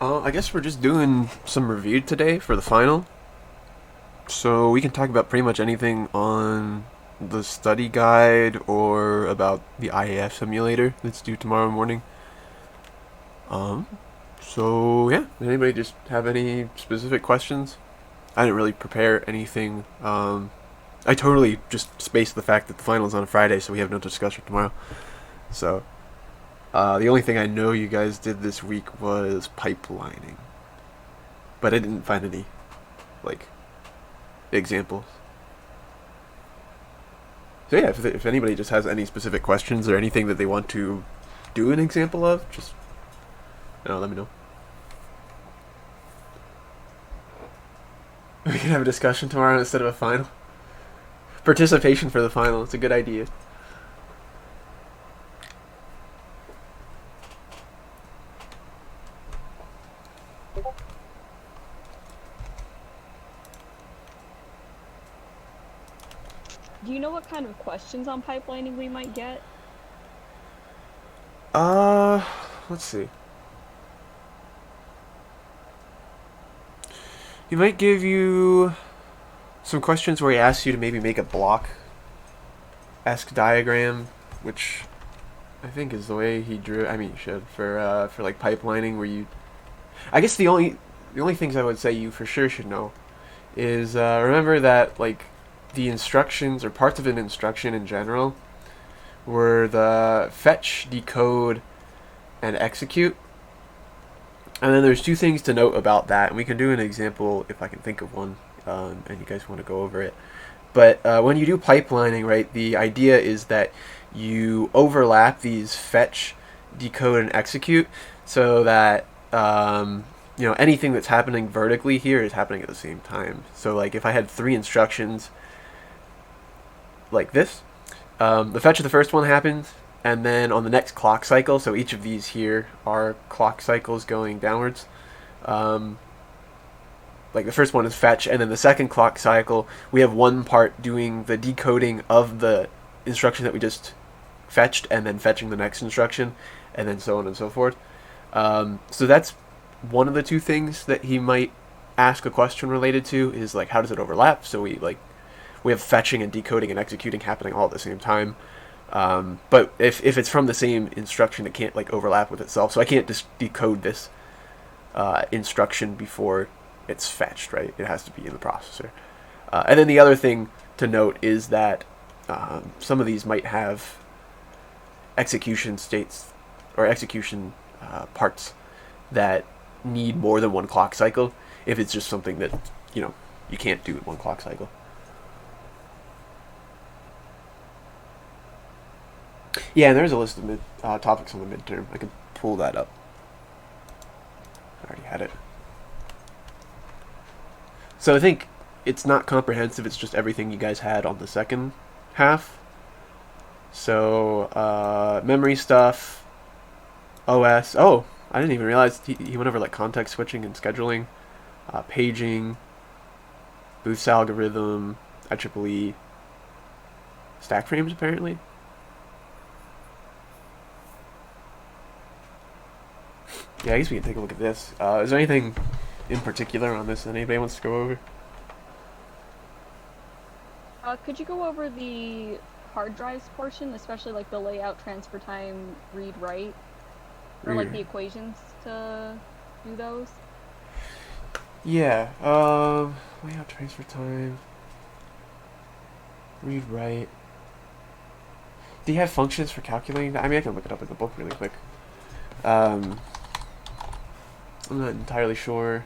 I guess we're just doing some review today for the final. So we can talk about pretty much anything on the study guide or about the IAF simulator that's due tomorrow morning. Um, so yeah, does anybody just have any specific questions? I didn't really prepare anything. I totally just spaced the fact that the final is on a Friday, so we have no discussion tomorrow. So the only thing I know you guys did this week was pipelining, but I didn't find any like examples. So yeah, if anybody just has any specific questions or anything that they want to do an example of, just let me know. We can have a discussion tomorrow instead of a final. Participation for the final. It's a good idea. Do you know what kind of questions on pipelining we might get? Uh, let's see. He might give you some questions where he asks you to maybe make a block-esque diagram, which I think is the way he drew. I mean, you should for like pipelining, where you. I guess the only things I would say you for sure should know is remember that like the instructions or parts of an instruction in general were the fetch, decode, and execute. And then there's two things to note about that, and we can do an example if I can think of one, and you guys want to go over it. But when you do pipelining, right, the idea is that you overlap these fetch, decode, and execute, so that anything that's happening vertically here is happening at the same time. So like if I had three instructions like this, the fetch of the first one happens, and then on the next clock cycle, so each of these here are clock cycles going downwards. Like the first one is fetch, and then the second clock cycle, we have one part doing the decoding of the instruction that we just fetched, and then fetching the next instruction, and then so on and so forth. So that's one of the two things that he might ask a question related to, is like how does it overlap? So we have fetching and decoding and executing happening all at the same time. But if it's from the same instruction, it can't like overlap with itself. So I can't just decode this instruction before it's fetched, right? It has to be in the processor. And then the other thing to note is that some of these might have execution states or execution parts that need more than one clock cycle if it's just something that you can't do in one clock cycle. Yeah, and there's a list of topics on the midterm. I could pull that up. I already had it. So I think it's not comprehensive. It's just everything you guys had on the second half. So memory stuff, OS. Oh, I didn't even realize he went over like context switching and scheduling, paging, boost algorithm, IEEE, stack frames apparently. Yeah, I guess we can take a look at this. Is there anything in particular on this that anybody wants to go over? Could you go over the hard drives portion, especially like the layout, transfer time, read, write, or like the equations to do those? Yeah. Layout, transfer time, read, write. Do you have functions for calculating that? I mean, I can look it up in the book really quick. I'm not entirely sure.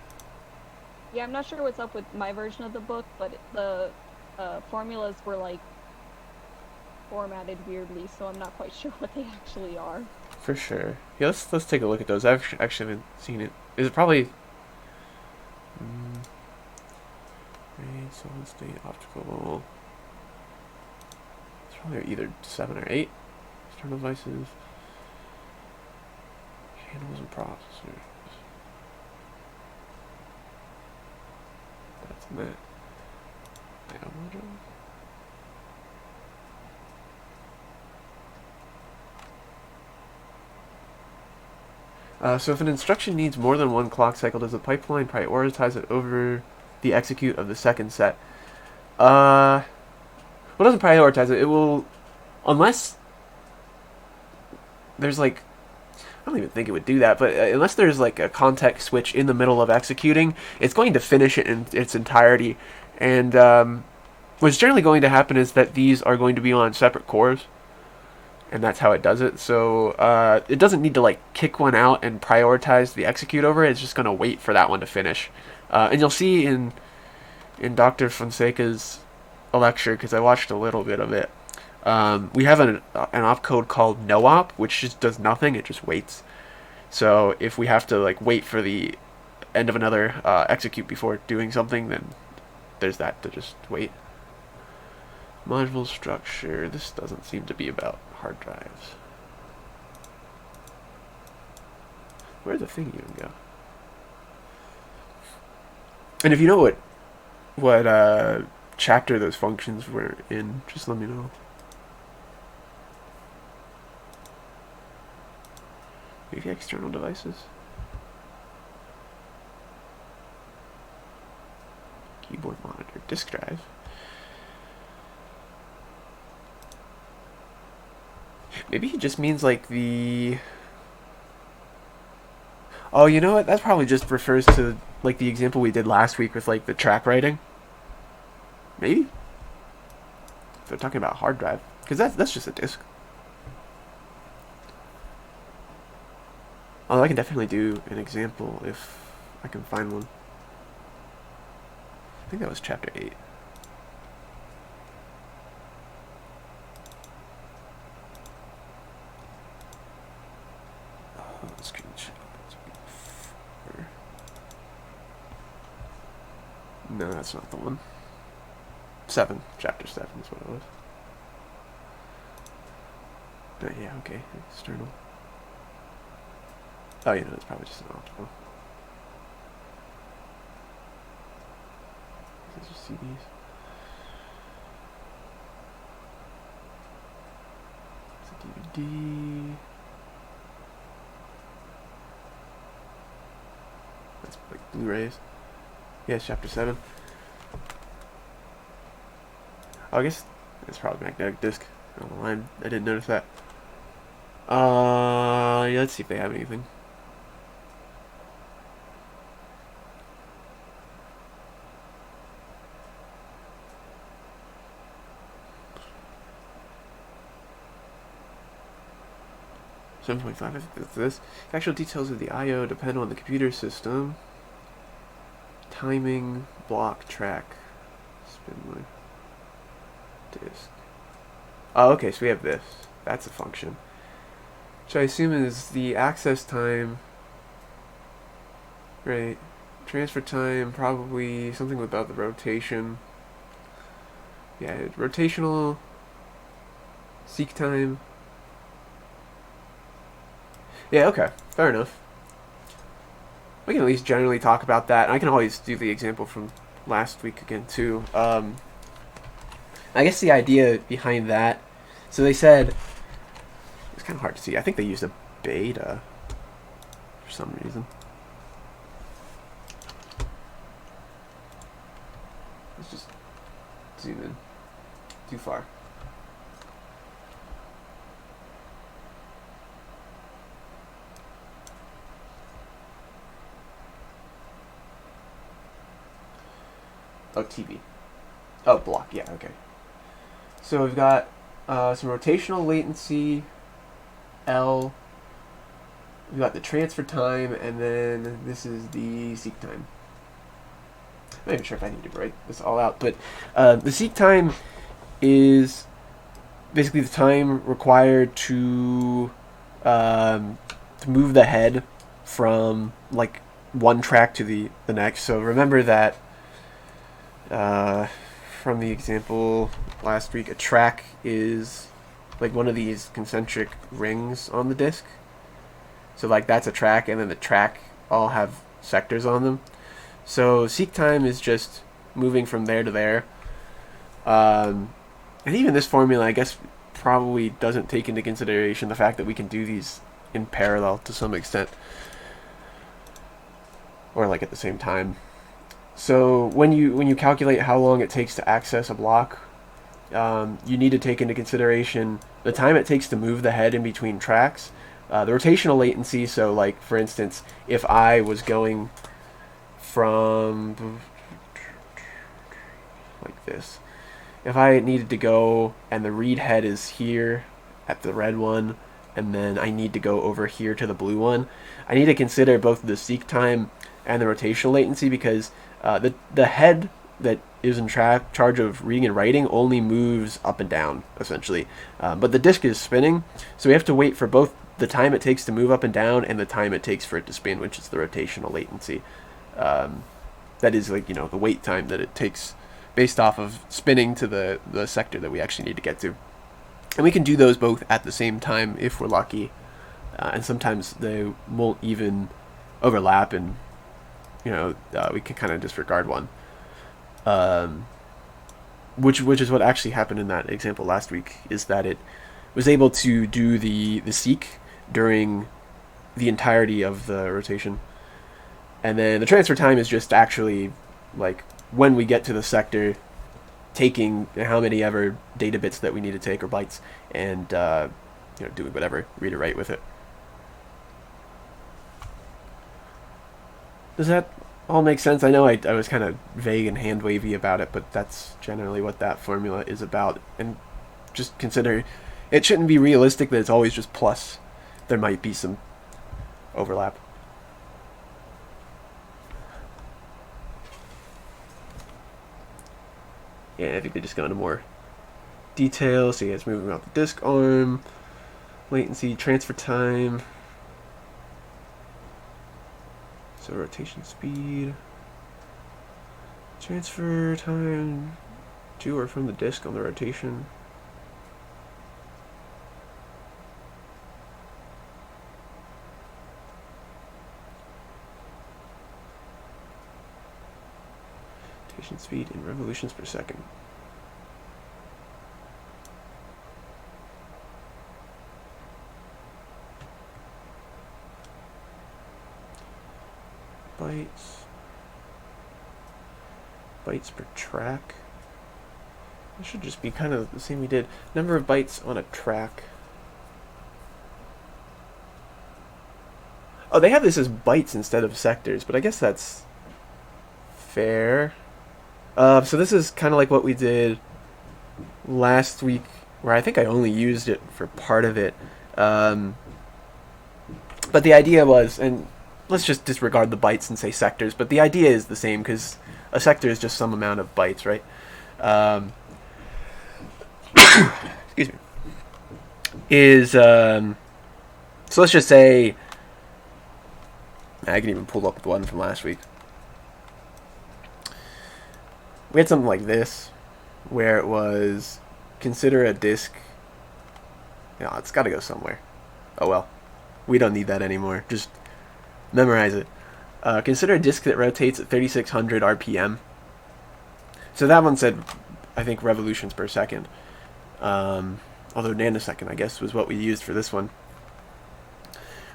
Yeah, I'm not sure what's up with my version of the book, but the formulas were like formatted weirdly, so I'm not quite sure what they actually are. For sure. Yeah, let's take a look at those. I've actually haven't seen it. Is it probably solid state optical? It's probably either 7 or 8 external devices, channels, and processors. That's in that. Module. So if an instruction needs more than one clock cycle, does the pipeline prioritize it over the execute of the second set? Well, it doesn't prioritize it. It will, unless there's like, I don't even think it would do that, but unless there's like a context switch in the middle of executing, it's going to finish it in its entirety. And what's generally going to happen is that these are going to be on separate cores, and that's how it does it. So it doesn't need to like kick one out and prioritize the execute over it. It's just going to wait for that one to finish. And you'll see in Dr. Fonseca's lecture, because I watched a little bit of it, we have an opcode called no-op, which just does nothing. It just waits. So if we have to like wait for the end of another execute before doing something, then there's that to just wait. Module structure. This doesn't seem to be about hard drives. Where'd the thing even go? And if you know what chapter those functions were in, just let me know. Maybe external devices? Keyboard monitor, disk drive. Maybe it just means like the... Oh, you know what? That probably just refers to like the example we did last week with like the track writing. Maybe? If they're talking about hard drive. Because that's just a disk. Although I can definitely do an example if I can find one. I think that was chapter 8. No, that's not the one. 7. Chapter 7 is what it was. Yeah, okay. External. Oh, you know, it's probably just an optical. These are CDs. It's a DVD. That's like Blu-rays. Yeah, it's chapter 7. Oh, I guess it's probably magnetic disc on the line. I didn't notice that. Yeah, let's see if they have anything. I think that's this. Actual details of the I/O depend on the computer system. Timing, block, track, spin disk. Oh, okay, so we have this. That's a function. Which I assume is the access time. Right. Transfer time, probably something about the rotation. Yeah, rotational. Seek time. Yeah, okay. Fair enough. We can at least generally talk about that. And I can always do the example from last week again, too. I guess the idea behind that... So they said... It's kind of hard to see. I think they used a beta for some reason. Let's just zoom in. Too far. Oh, TV. Oh, block. Yeah, okay. So we've got some rotational latency, L. We've got the transfer time, and then this is the seek time. I'm not even sure if I need to write this all out, but the seek time is basically the time required to move the head from like one track to the next. So remember that from the example last week, a track is like one of these concentric rings on the disk. So like that's a track, and then the track all have sectors on them. So seek time is just moving from there to there. And even this formula, I guess, probably doesn't take into consideration the fact that we can do these in parallel to some extent, or like at the same time. So when you calculate how long it takes to access a block, you need to take into consideration the time it takes to move the head in between tracks, the rotational latency. So like for instance, if I was going from like this, if I needed to go and the read head is here at the red one, and then I need to go over here to the blue one, I need to consider both the seek time and the rotational latency, because the head that is in charge of reading and writing only moves up and down, essentially. But the disk is spinning, so we have to wait for both the time it takes to move up and down and the time it takes for it to spin, which is the rotational latency. That is like, the wait time that it takes based off of spinning to the sector that we actually need to get to. And we can do those both at the same time if we're lucky. And sometimes they won't even overlap, and we can kind of disregard one. Which is what actually happened in that example last week, is that it was able to do the seek during the entirety of the rotation. And then the transfer time is just actually like when we get to the sector, taking how many ever data bits that we need to take, or bytes, and doing whatever read or write with it. Does that all make sense? I know I was kind of vague and hand wavy about it, but that's generally what that formula is about. And just consider, it shouldn't be realistic that it's always just plus. There might be some overlap. Yeah, I think they just go into more detail. So yeah, it's moving around the disk arm, latency, transfer time. So rotation speed, transfer time to or from the disk on the rotation. Rotation speed in revolutions per second. Bytes per track. It should just be kind of the same we did. Number of bytes on a track. Oh, they have this as bytes instead of sectors, but I guess that's fair. So this is kind of like what we did last week, where I think I only used it for part of it. But the idea was, and let's just disregard the bytes and say sectors, but the idea is the same, because a sector is just some amount of bytes, right? Excuse me. So let's just say, I can even pull up the one from last week. We had something like this, where it was, consider a disk. It's got to go somewhere. Oh well, we don't need that anymore. Just memorize it. Consider a disk that rotates at 3600 RPM. So that one said, I think, revolutions per second. Although nanosecond, I guess, was what we used for this one.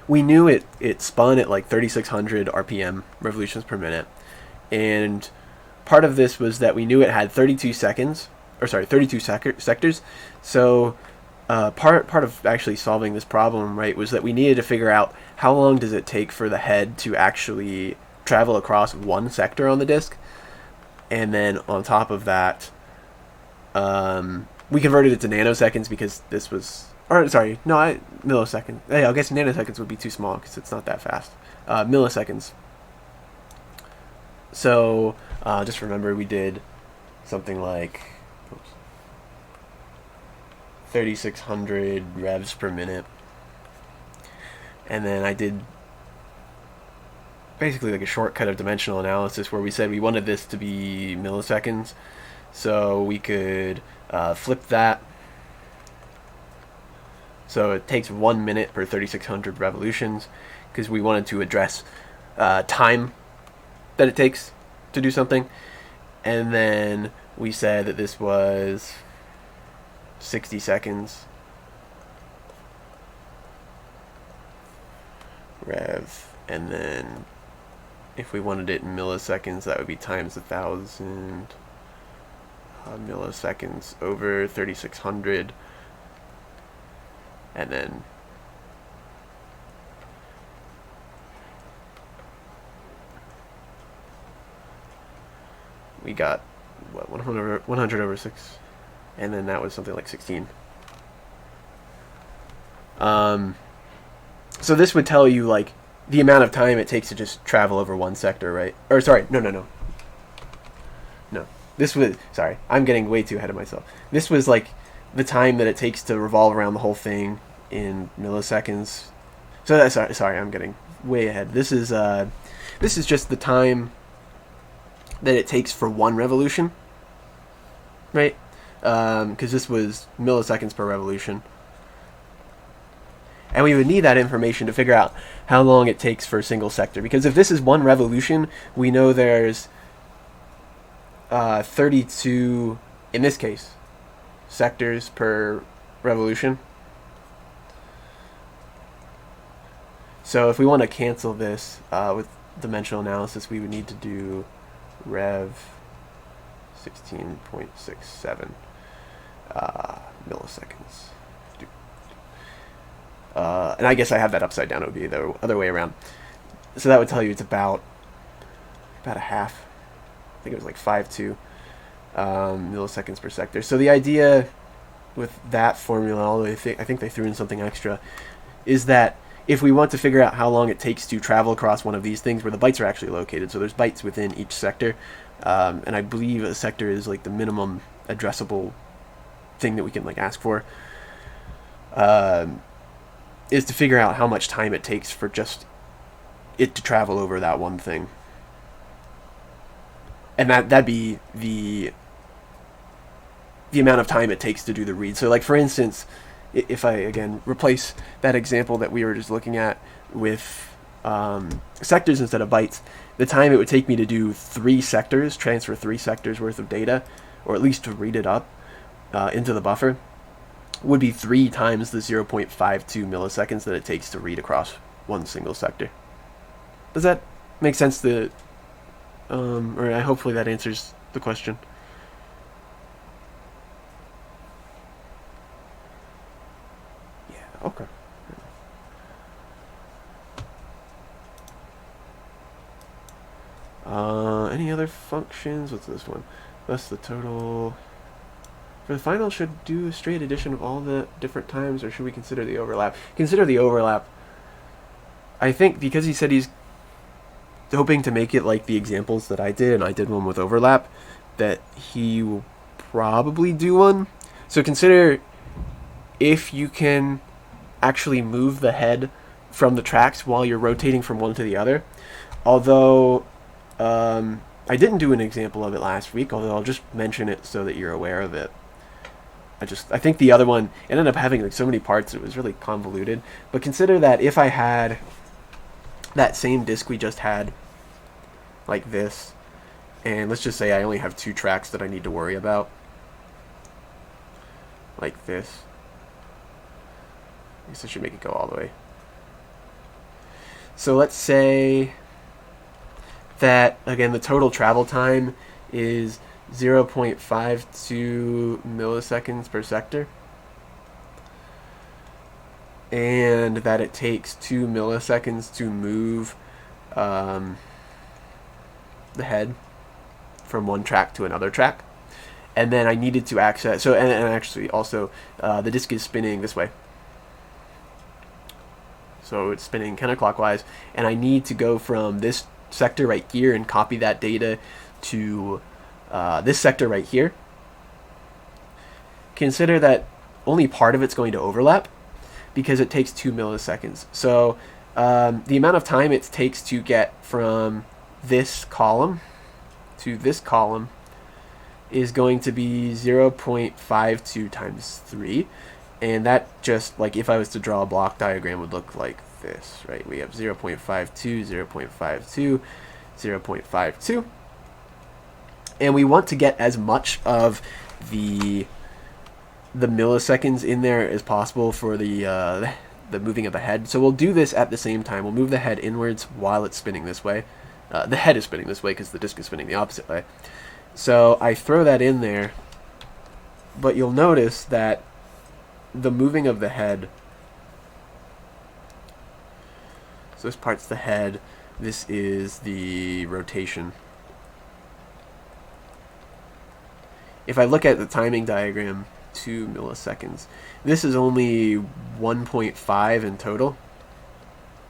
We knew it spun at like 3600 RPM, revolutions per minute. And part of this was that we knew it had 32 sectors. So part of actually solving this problem, right, was that we needed to figure out how long does it take for the head to actually travel across one sector on the disk. And then on top of that, we converted it to nanoseconds because this was, milliseconds. Yeah, I guess nanoseconds would be too small because it's not that fast. Milliseconds. So just remember, we did something like 3,600 revs per minute. And then I did basically like a shortcut of dimensional analysis where we said we wanted this to be milliseconds. So we could flip that. So it takes 1 minute per 3,600 revolutions, because we wanted to address time that it takes to do something. And then we said that this was 60 seconds. rev, and then if we wanted it in milliseconds, that would be times 1,000 milliseconds over 3,600, and then we got what 100 over 6, and then that was something like 16. So this would tell you like the amount of time it takes to just travel over one sector, right? Or sorry, no. This was, sorry, I'm getting way too ahead of myself. This was like the time that it takes to revolve around the whole thing in milliseconds. So that's, sorry, I'm getting way ahead. This is just the time that it takes for one revolution, right? Because this was milliseconds per revolution. And we would need that information to figure out how long it takes for a single sector. Because if this is one revolution, we know there's 32, in this case, sectors per revolution. So if we want to cancel this with dimensional analysis, we would need to do rev 16.67 milliseconds. And I guess I have that upside down. It would be the other way around. So that would tell you it's about a half. I think it was like 5.2 milliseconds per sector. So the idea with that formula, although I think they threw in something extra, is that if we want to figure out how long it takes to travel across one of these things where the bytes are actually located, so there's bytes within each sector, and I believe a sector is like the minimum addressable thing that we can like ask for, is to figure out how much time it takes for just it to travel over that one thing. And that'd be the amount of time it takes to do the read. So like for instance, if I again replace that example that we were just looking at with sectors instead of bytes, the time it would take me to do 3 sectors, transfer 3 sectors worth of data, or at least to read it up into the buffer, would be 3 times the 0.52 milliseconds that it takes to read across one single sector. Does that make sense? Or hopefully that answers the question. Yeah, okay. Any other functions? What's this one? That's the total. For the final, should do a straight addition of all the different times, or should we consider the overlap? Consider the overlap. I think because he said he's hoping to make it like the examples that I did, and I did one with overlap, that he will probably do one. So consider if you can actually move the head from the tracks while you're rotating from one to the other. Although I didn't do an example of it last week, although I'll just mention it so that you're aware of it. I think the other one ended up having like so many parts it was really convoluted. But consider that if I had that same disk we just had like this, and let's just say I only have 2 tracks that I need to worry about like this. I guess I should make it go all the way. So let's say that again the total travel time is 0.52 milliseconds per sector, and that it takes 2 milliseconds to move the head from one track to another track. And then I needed to access, so and actually also the disk is spinning this way, so it's spinning counterclockwise, and I need to go from this sector right here and copy that data to this sector right here. Consider that only part of it's going to overlap because it takes 2 milliseconds. So the amount of time it takes to get from this column to this column is going to be 0.52 times 3. And that just, like if I was to draw a block diagram, would look like this, right? We have 0.52, 0.52, 0.52. And we want to get as much of the milliseconds in there as possible for the the moving of the head. So we'll do this at the same time. We'll move the head inwards while it's spinning this way. The head is spinning this way because the disk is spinning the opposite way. So I throw that in there, but you'll notice that the moving of the head, so this part's the head, this is the rotation. If I look at the timing diagram, 2 milliseconds, this is only 1.5 in total,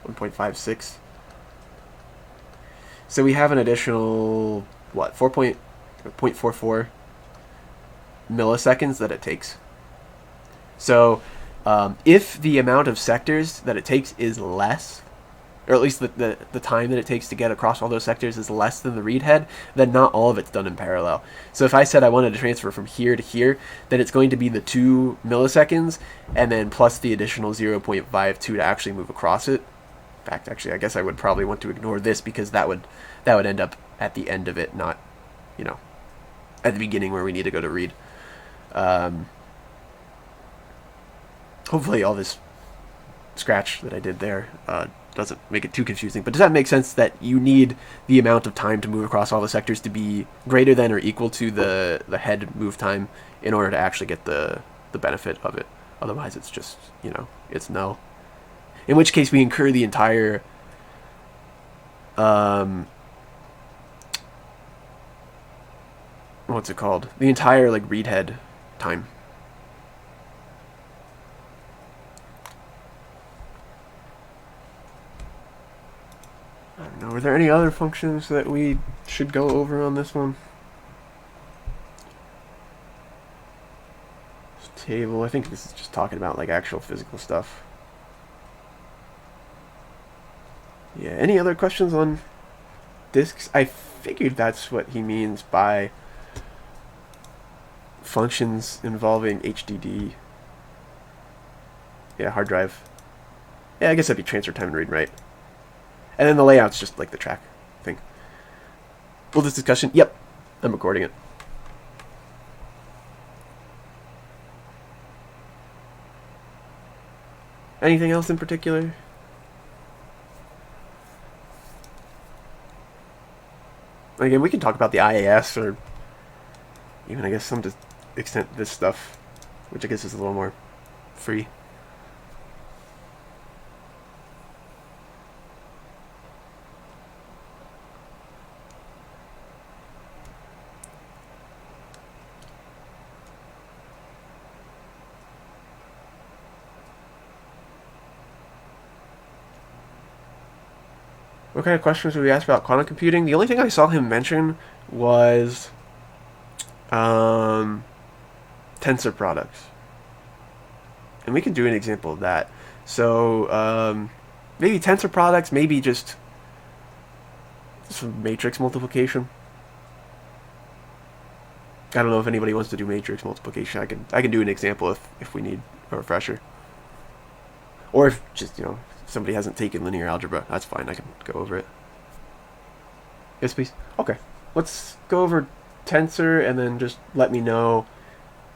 1.56. So we have an additional, what, 0.44 milliseconds that it takes. So if the amount of sectors that it takes is less, or at least the time that it takes to get across all those sectors is less than the read head, then not all of it's done in parallel. So if I said I wanted to transfer from here to here, then it's going to be the 2 milliseconds, and then plus the additional 0.52 to actually move across it. In fact, actually, I guess I would probably want to ignore this, because that would end up at the end of it, not, at the beginning where we need to go to read. Hopefully all this scratch that I did there doesn't make it too confusing. But does that make sense that you need the amount of time to move across all the sectors to be greater than or equal to the head move time in order to actually get the benefit of it? Otherwise it's just, it's null. In which case we incur the entire what's it called? The entire read head time. I don't know. Are there any other functions that we should go over on this one? This table. I think this is just talking about actual physical stuff. Yeah. Any other questions on disks? I figured that's what he means by functions involving HDD. Yeah, hard drive. Yeah, I guess that'd be transfer time and read write. And then the layout's just the track thing. Will this discussion? Yep, I'm recording it. Anything else in particular? Again, we can talk about the IAS, or even, I guess, some extent this stuff, which I guess is a little more free. What kind of questions would we ask about quantum computing? The only thing I saw him mention was Tensor Products. And we can do an example of that. So maybe Tensor Products, maybe just some matrix multiplication. I don't know if anybody wants to do matrix multiplication. I can do an example if we need a refresher. Or if just, somebody hasn't taken linear algebra, that's fine. I can go over it. Yes, please. Okay. Let's go over tensor, and then just let me know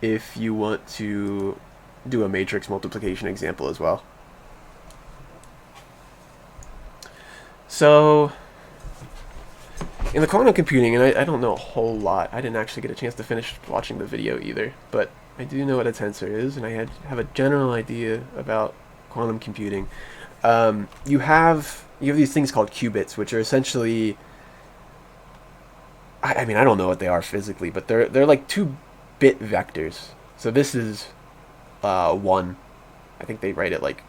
if you want to do a matrix multiplication example as well. So, in the quantum computing, and I don't know a whole lot. I didn't actually get a chance to finish watching the video either, but I do know what a tensor is, and I have a general idea about quantum computing. You have these things called qubits, which are essentially, I mean, I don't know what they are physically, but they're 2-bit vectors. So this is 1. I think they write it like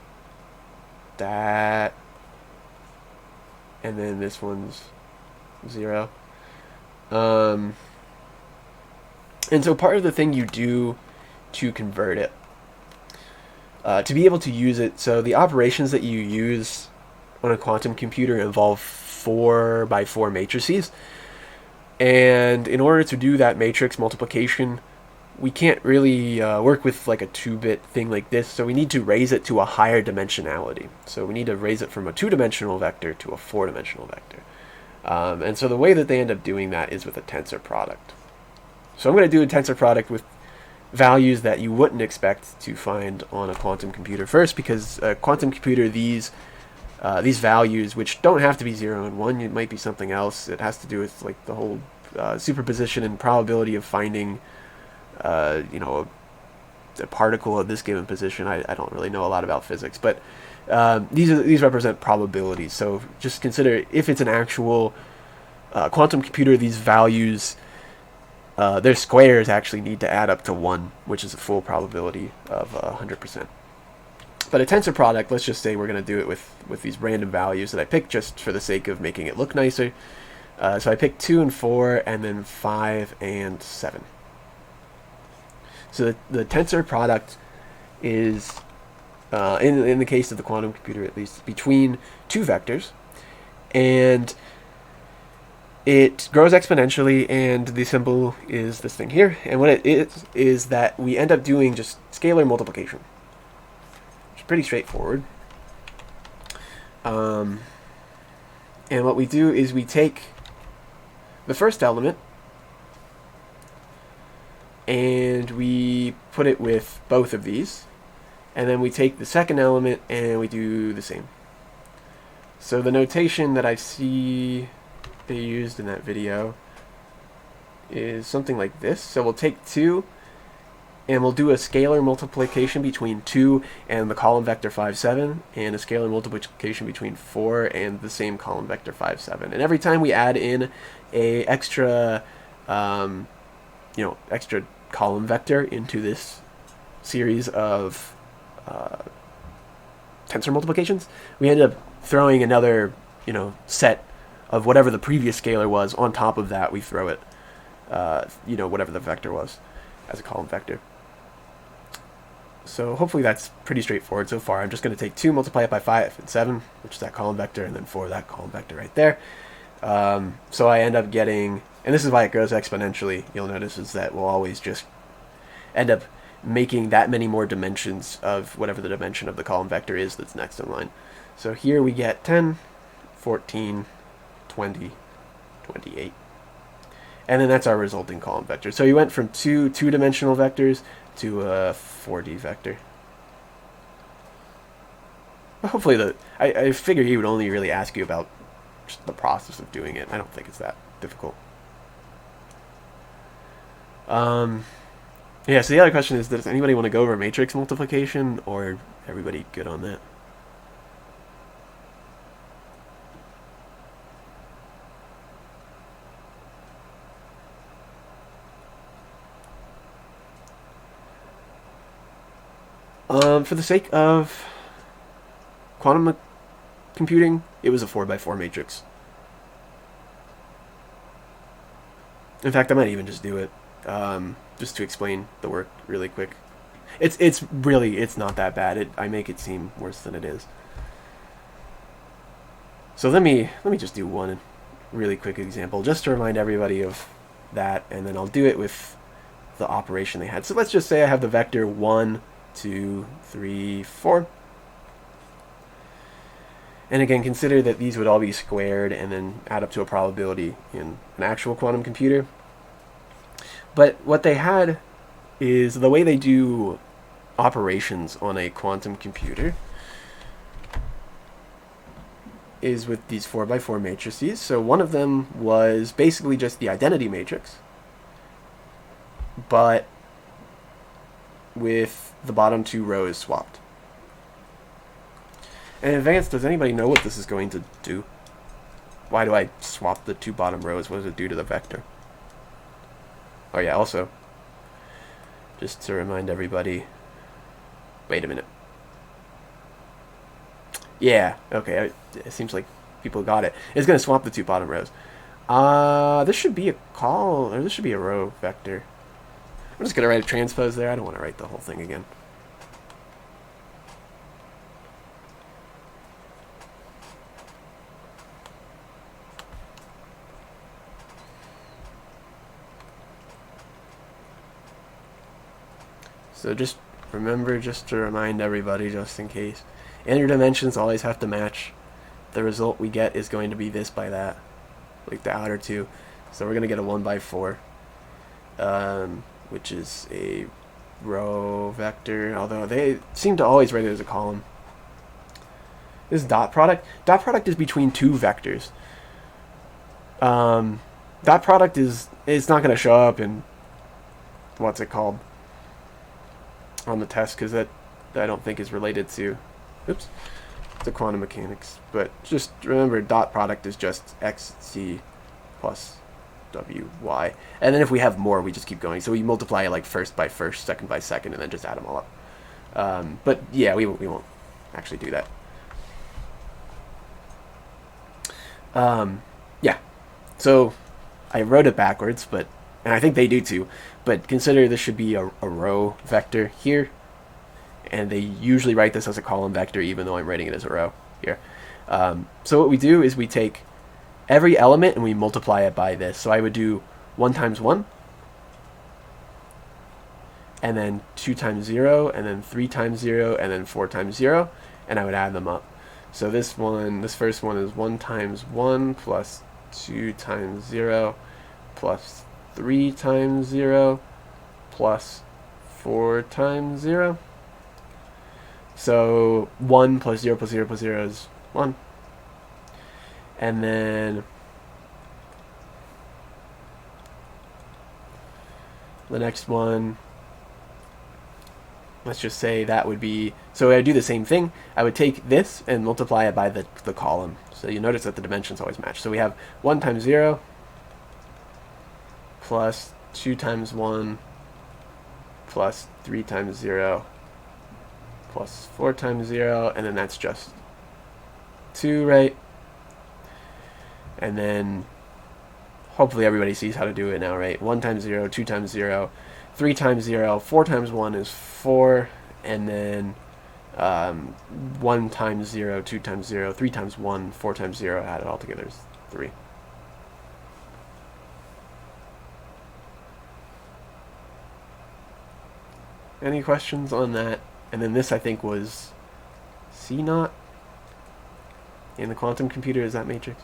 that, and then this one's 0. And so part of the thing you do to convert it, to be able to use it, so the operations that you use on a quantum computer involve 4x4 matrices. And in order to do that matrix multiplication, we can't really work with a 2-bit thing like this, so we need to raise it to a higher dimensionality. So we need to raise it from a 2-dimensional vector to a 4-dimensional vector. And so the way that they end up doing that is with a tensor product. So I'm going to do a tensor product with values that you wouldn't expect to find on a quantum computer. First, because a quantum computer, these values, which don't have to be 0 and 1, it might be something else. It has to do with like the whole superposition and probability of finding, a particle of this given position. I don't really know a lot about physics, but these represent probabilities. So just consider if it's an actual quantum computer, these values, their squares actually need to add up to 1, which is a full probability of 100%. But a tensor product, let's just say we're going to do it with these random values that I picked just for the sake of making it look nicer. So I picked 2 and 4, and then 5 and 7. So the tensor product is, in the case of the quantum computer at least, between two vectors, and it grows exponentially, and the symbol is this thing here. And what it is that we end up doing just scalar multiplication. It's pretty straightforward. And what we do is we take the first element and we put it with both of these, and then we take the second element and we do the same. So the notation that I see they used in that video is something like this. So we'll take 2 and we'll do a scalar multiplication between 2 and the column vector 5, 7, and a scalar multiplication between 4 and the same column vector 5, 7. And every time we add in a extra extra column vector into this series of tensor multiplications, we end up throwing another set of whatever the previous scalar was on top of that. We throw it whatever the vector was as a column vector. So hopefully that's pretty straightforward so far. I'm just going to take 2, multiply it by 5 and 7, which is that column vector, and then 4, that column vector right there. So I end up getting, and this is why it grows exponentially, you'll notice, is that we'll always just end up making that many more dimensions of whatever the dimension of the column vector is that's next in line. So here we get 10, 14, 20, 28. And then that's our resulting column vector. So you went from two two-dimensional vectors to a 4D vector. But hopefully I figure he would only really ask you about just the process of doing it. I don't think it's that difficult. Yeah, so the other question is, does anybody want to go over matrix multiplication, or everybody good on that? For the sake of quantum computing, it was a 4x4 matrix. In fact, I might even just do it, just to explain the work really quick. It's not that bad. I make it seem worse than it is. So let me just do one really quick example, just to remind everybody of that, and then I'll do it with the operation they had. So let's just say I have the vector 1, 2, 3, 4. And again, consider that these would all be squared and then add up to a probability in an actual quantum computer. But what they had is the way they do operations on a quantum computer is with these 4x4 matrices. So one of them was basically just the identity matrix, but with the bottom 2 rows swapped. In advance, does anybody know what this is going to do? Why do I swap the 2 bottom rows? What does it do to the vector? Oh yeah, also, just to remind everybody, wait a minute. Yeah, okay, it seems like people got it. It's going to swap the 2 bottom rows. This should be a call, or this should be a row vector. I'm just going to write a transpose there. I don't want to write the whole thing again. So just remember, just to remind everybody, just in case, inner dimensions always have to match. The result we get is going to be this by that, like the outer 2. So we're going to get a 1x4, which is a row vector, although they seem to always write it as a column. This is dot product. Dot product is between two vectors. Dot product it's not going to show up in what's it called on the test because that I don't think is related to the quantum mechanics. But just remember, dot product is just xc plus wy, and then if we have more, we just keep going. So we multiply like first by first, second by second, and then just add them all up. But yeah, we won't actually do that. Yeah, so I wrote it backwards, and I think they do too, but consider this should be a row vector here, and they usually write this as a column vector even though I'm writing it as a row here. So what we do is we take every element and we multiply it by this. So I would do 1 times 1, and then 2 times 0, and then 3 times 0, and then 4 times 0, and I would add them up. So this first one is 1 times 1 plus 2 times 0 plus 3 times 0 plus 4 times 0. So 1 plus 0 plus 0 plus 0 is 1. And then the next one, let's just say that would be, so I would do the same thing. I would take this and multiply it by the column. So you notice that the dimensions always match. So we have 1 times 0 plus 2 times 1 plus 3 times 0 plus 4 times 0, and then that's just 2, right? And then hopefully everybody sees how to do it now, right? 1 times 0, 2 times 0, 3 times 0, 4 times 1 is 4, and then 1 times 0, 2 times 0, 3 times 1, 4 times 0, add it all together is 3. Any questions on that? And then this, I think, was C naught in the quantum computer. Is that matrix?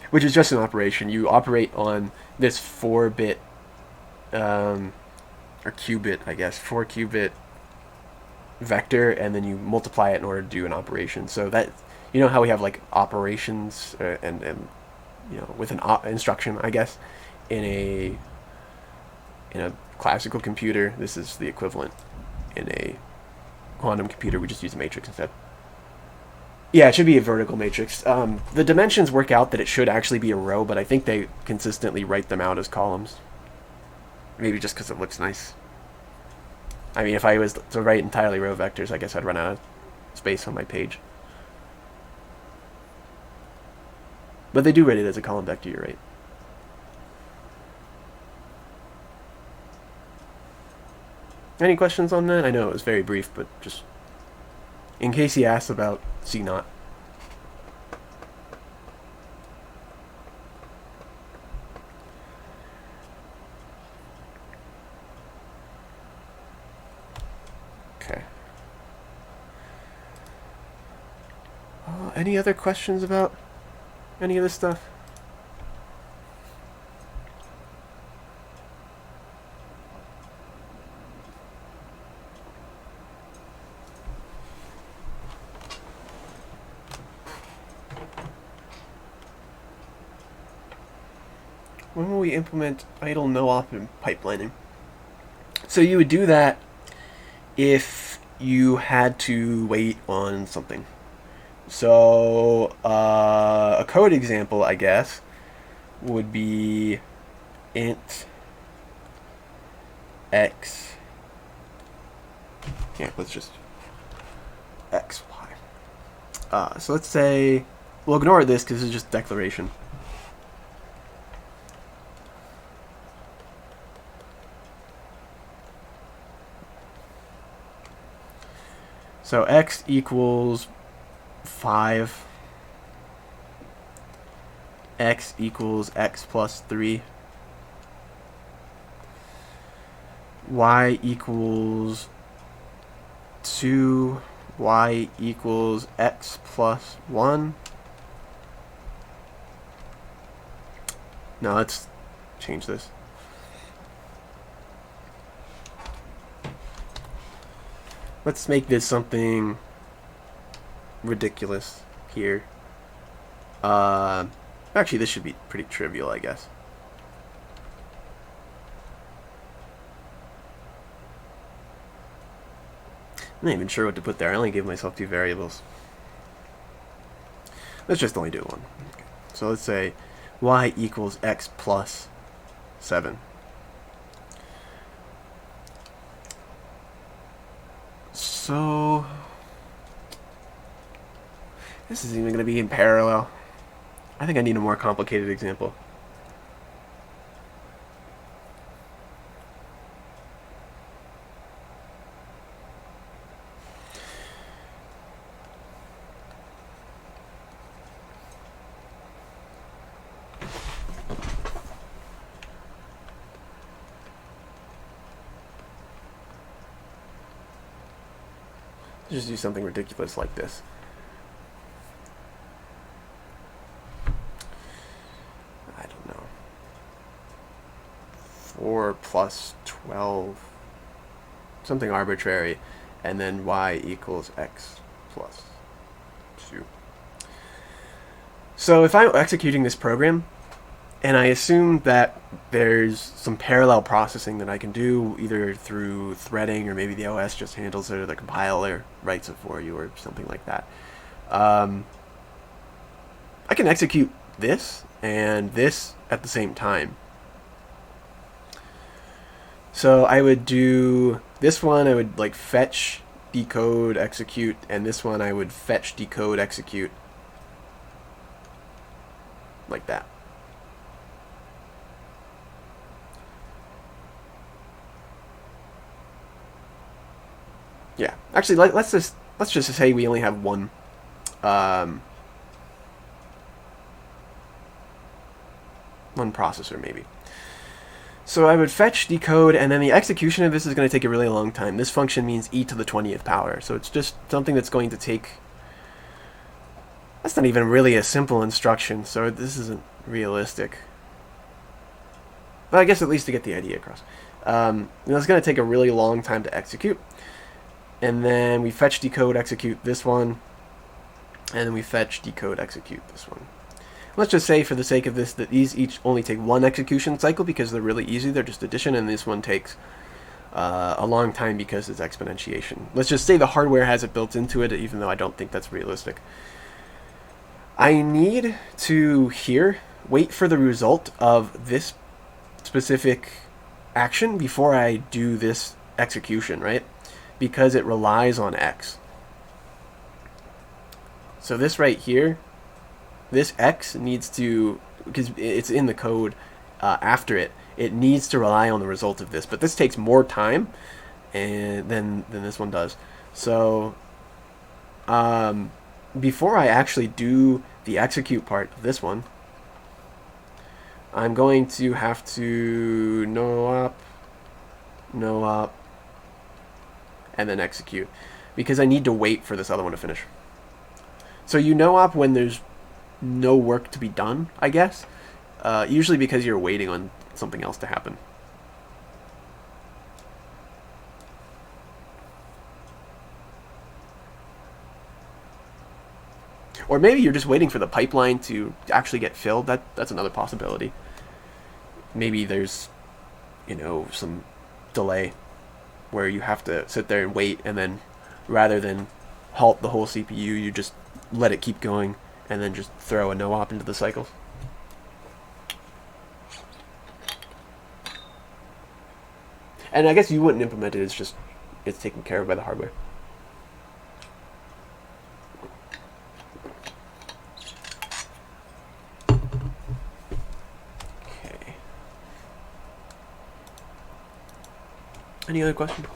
Which is just an operation. You operate on this 4-bit, or qubit, I guess, 4-qubit vector, and then you multiply it in order to do an operation. So that, you know how we have like operations and you know, with an instruction, I guess, in a classical computer, this is the equivalent. In a quantum computer, we just use a matrix instead. Yeah, it should be a vertical matrix. The dimensions work out that it should actually be a row, but I think they consistently write them out as columns. Maybe just because it looks nice. I mean, if I was to write entirely row vectors, I guess I'd run out of space on my page. But they do write it as a column vector, you're right. Any questions on that? I know it was very brief, but just in case he asks about C naught. Okay. Any other questions about any of this stuff? When will we implement idle no-op pipelining? So you would do that if you had to wait on something. So a code example, I guess, would be int x. Yeah, let's just x, y. So let's say, we'll ignore this because it's just declaration. So x equals 5, x equals x plus 3, y equals 2, y equals x plus 1. Now let's change this. let's make this something ridiculous here. Actually, this should be pretty trivial, I guess. I'm not even sure what to put there. I only gave myself 2 variables. Let's just only do one. Okay. So let's say y equals x plus 7. So this isn't even going to be in parallel. I think I need a more complicated example. Just do something ridiculous like this. I don't know. 4 plus 12. Something arbitrary. And then y equals x plus 2. So if I'm executing this program, and I assume that there's some parallel processing that I can do, either through threading, or maybe the OS just handles it, or the compiler writes it for you, or something like that. I can execute this and this at the same time. So I would do this one, I would like fetch, decode, execute, and this one I would fetch, decode, execute, like that. Yeah, actually, let's just say we only have one processor, maybe. So I would fetch, decode, and then the execution of this is going to take a really long time. This function means e to the 20th power, so it's just something that's going to take... That's not even really a simple instruction, so this isn't realistic. But I guess at least to get the idea across. It's going to take a really long time to execute. And then we fetch, decode, execute this one. And then we fetch, decode, execute this one. Let's just say, for the sake of this, that these each only take one execution cycle because they're really easy. They're just addition, and this one takes a long time because it's exponentiation. Let's just say the hardware has it built into it, even though I don't think that's realistic. I need to here wait for the result of this specific action before I do this execution, right? Because it relies on X. So this right here, this X needs to, because it's in the code after it, it needs to rely on the result of this. But this takes more time than this one does. So before I actually do the execute part of this one, I'm going to have to no op, and then execute, because I need to wait for this other one to finish. So you no op when there's no work to be done, I guess. Usually because you're waiting on something else to happen. Or maybe you're just waiting for the pipeline to actually get filled. That's another possibility. Maybe there's, some delay where you have to sit there and wait, and then rather than halt the whole CPU, you just let it keep going and then just throw a no-op into the cycles. And I guess you wouldn't implement it, it's taken care of by the hardware. Okay. Any other questions?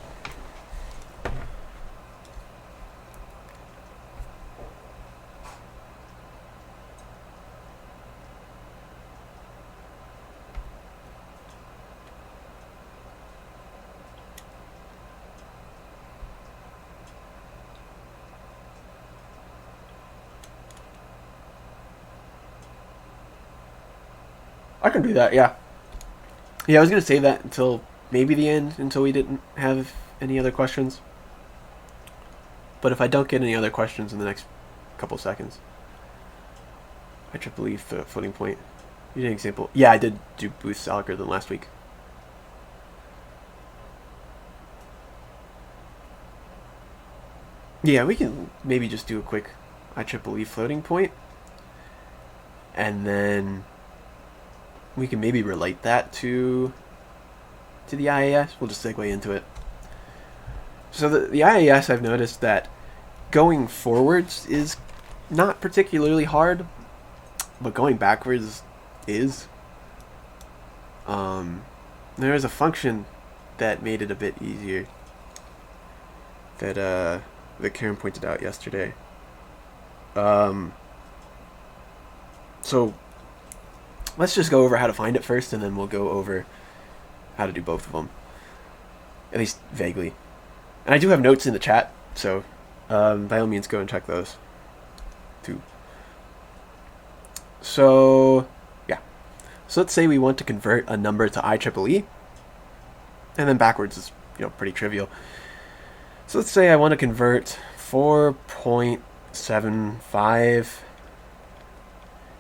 I can do that, yeah. Yeah, I was going to save that until maybe the end, until we didn't have any other questions. But if I don't get any other questions in the next couple seconds, IEEE floating point. You did an example. Yeah, I did do Booth's algorithm last week. Yeah, we can maybe just do a quick IEEE floating point, and then we can maybe relate that to the IAS. We'll just segue into it. So the IAS, I've noticed that going forwards is not particularly hard, but going backwards is. There is a function that made it a bit easier that Karen pointed out yesterday. So let's just go over how to find it first, and then we'll go over how to do both of them, at least vaguely. And I do have notes in the chat, so by all means go and check those too. So yeah, so let's say we want to convert a number to IEEE, and then backwards is pretty trivial. So let's say I want to convert 4.75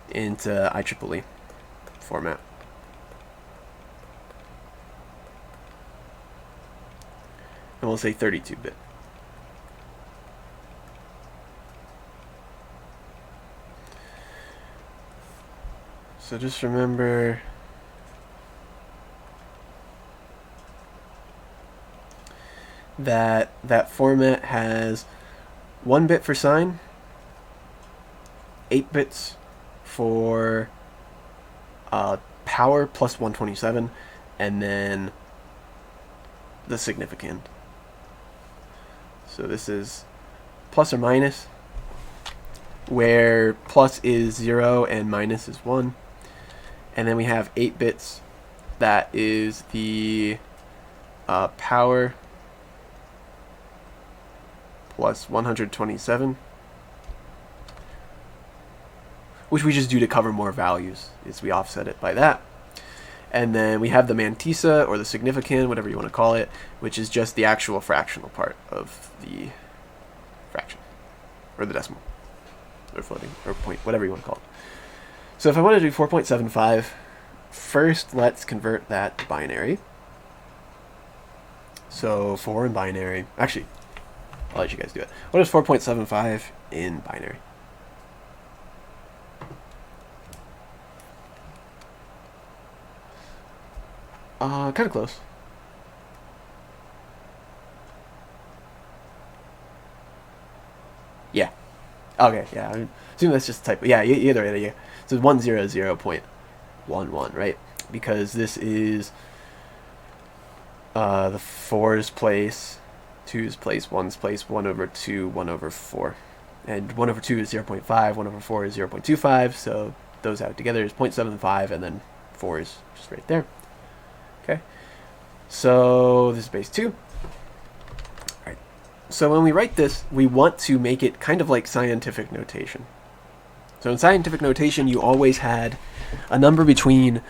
into IEEE format. And we'll say 32-bit. So just remember that format has 1 bit for sign, 8 bits for power plus 127, and then the significand. So this is plus or minus, where plus is 0 and minus is 1. And then we have 8 bits. That is the power plus 127, which we just do to cover more values, is we offset it by that. And then we have the mantissa, or the significand, whatever you want to call it, which is just the actual fractional part of the fraction, or the decimal, or floating, or point, whatever you want to call it. So if I want to do 4.75, first let's convert that to binary. So 4 in binary, actually, I'll let you guys do it. What is 4.75 in binary? Kind of close. Yeah. Okay, yeah. I assume that's just a typo. Yeah, either way, yeah. So 100.11, right? Because this is the 4's place, 2's place, 1's place, 1 over 2, 1 over 4. And 1 over 2 is 0.5, 1 over 4 is 0.25, so those added together is 0.75, and then 4 is just right there. Okay, so this is base 2. Alright, so when we write this, we want to make it kind of like scientific notation. So in scientific notation, you always had a number between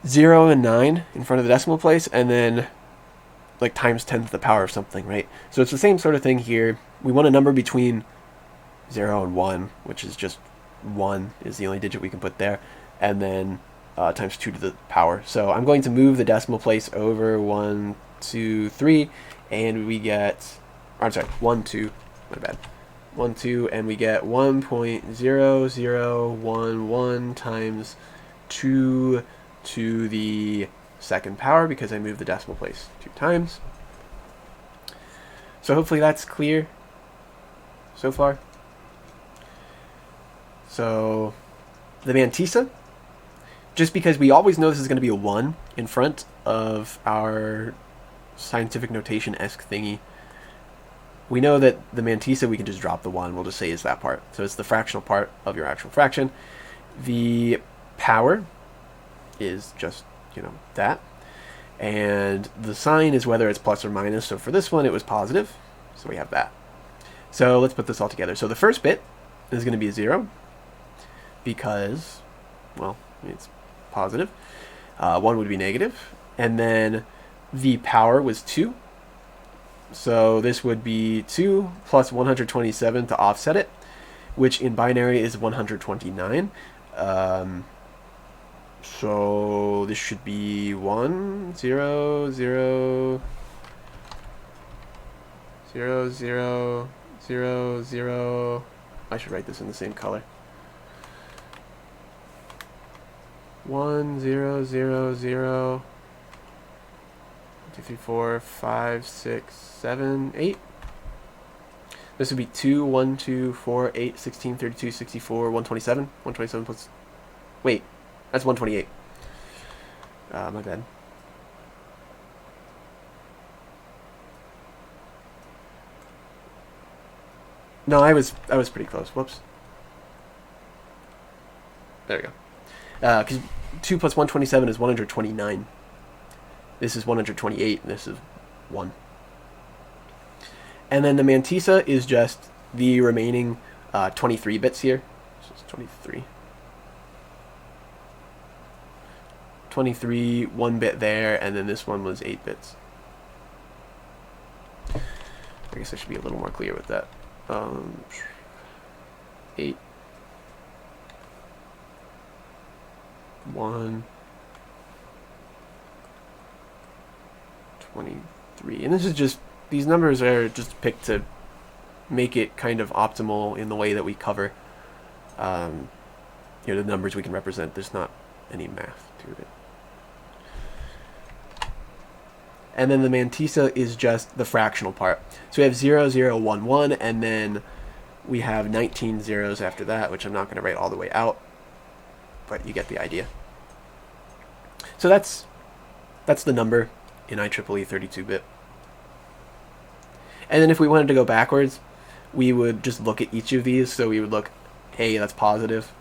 0 and 9 in front of the decimal place, and then like times 10 to the power of something, right? So it's the same sort of thing here. We want a number between 0 and 1, which is just 1 is the only digit we can put there, and then times 2 to the power. So I'm going to move the decimal place over 1, 2, 3, and we get, or I'm sorry, 1, 2, my bad. 1, 2, and we get 1.0011 times 2 to the second power, because I moved the decimal place 2 times. So hopefully that's clear so far. So the mantissa, just because we always know this is going to be a 1 in front of our scientific notation-esque thingy, we know that the mantissa, we can just drop the 1. We'll just say is that part. So it's the fractional part of your actual fraction. The power is just, that. And the sign is whether it's plus or minus. So for this one, it was positive. So we have that. So let's put this all together. So the first bit is going to be a 0 because, well, it's positive. 1 would be negative. And then the power was 2. So this would be 2 plus 127 to offset it, which in binary is 129. So this should be 1, 0, 0, 0, 0, 0, 0. I should write this in the same color. 1, 0, 0, 0. 2, 3, 4, 5, 6, 7, 8. This would be 2, 1, 2, 4, 8, 16, 32, 64, 127. 127 plus... Wait, that's 128. My bad. No, I was pretty close. Whoops. There we go. Because 2 plus 127 is 129. This is 128, and this is 1. And then the mantissa is just the remaining 23 bits here. So it's 23. 23, 1 bit there, and then this one was 8 bits. I guess I should be a little more clear with that. 8. 1. 23. And this is just, these numbers are just picked to make it kind of optimal in the way that we cover the numbers we can represent. There's not any math to it. And then the mantissa is just the fractional part. So we have 0, 0, 1, 1, and then we have 19 zeros after that, which I'm not going to write all the way out, but you get the idea. So that's the number in IEEE 32-bit. And then if we wanted to go backwards, we would just look at each of these. So we would look, hey, that's positive.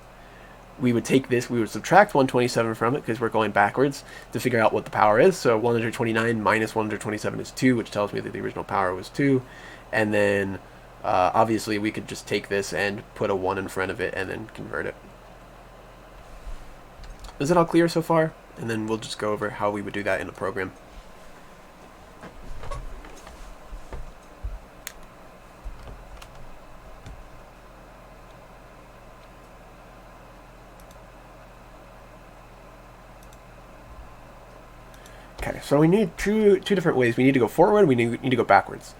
We would take this, we would subtract 127 from it because we're going backwards to figure out what the power is. So 129 minus 127 is 2, which tells me that the original power was 2. And then obviously we could just take this and put a 1 in front of it and then convert it. Is it all clear so far? And then we'll just go over how we would do that in the program. Okay, so we need two different ways. We need to go forward, we need to go backwards.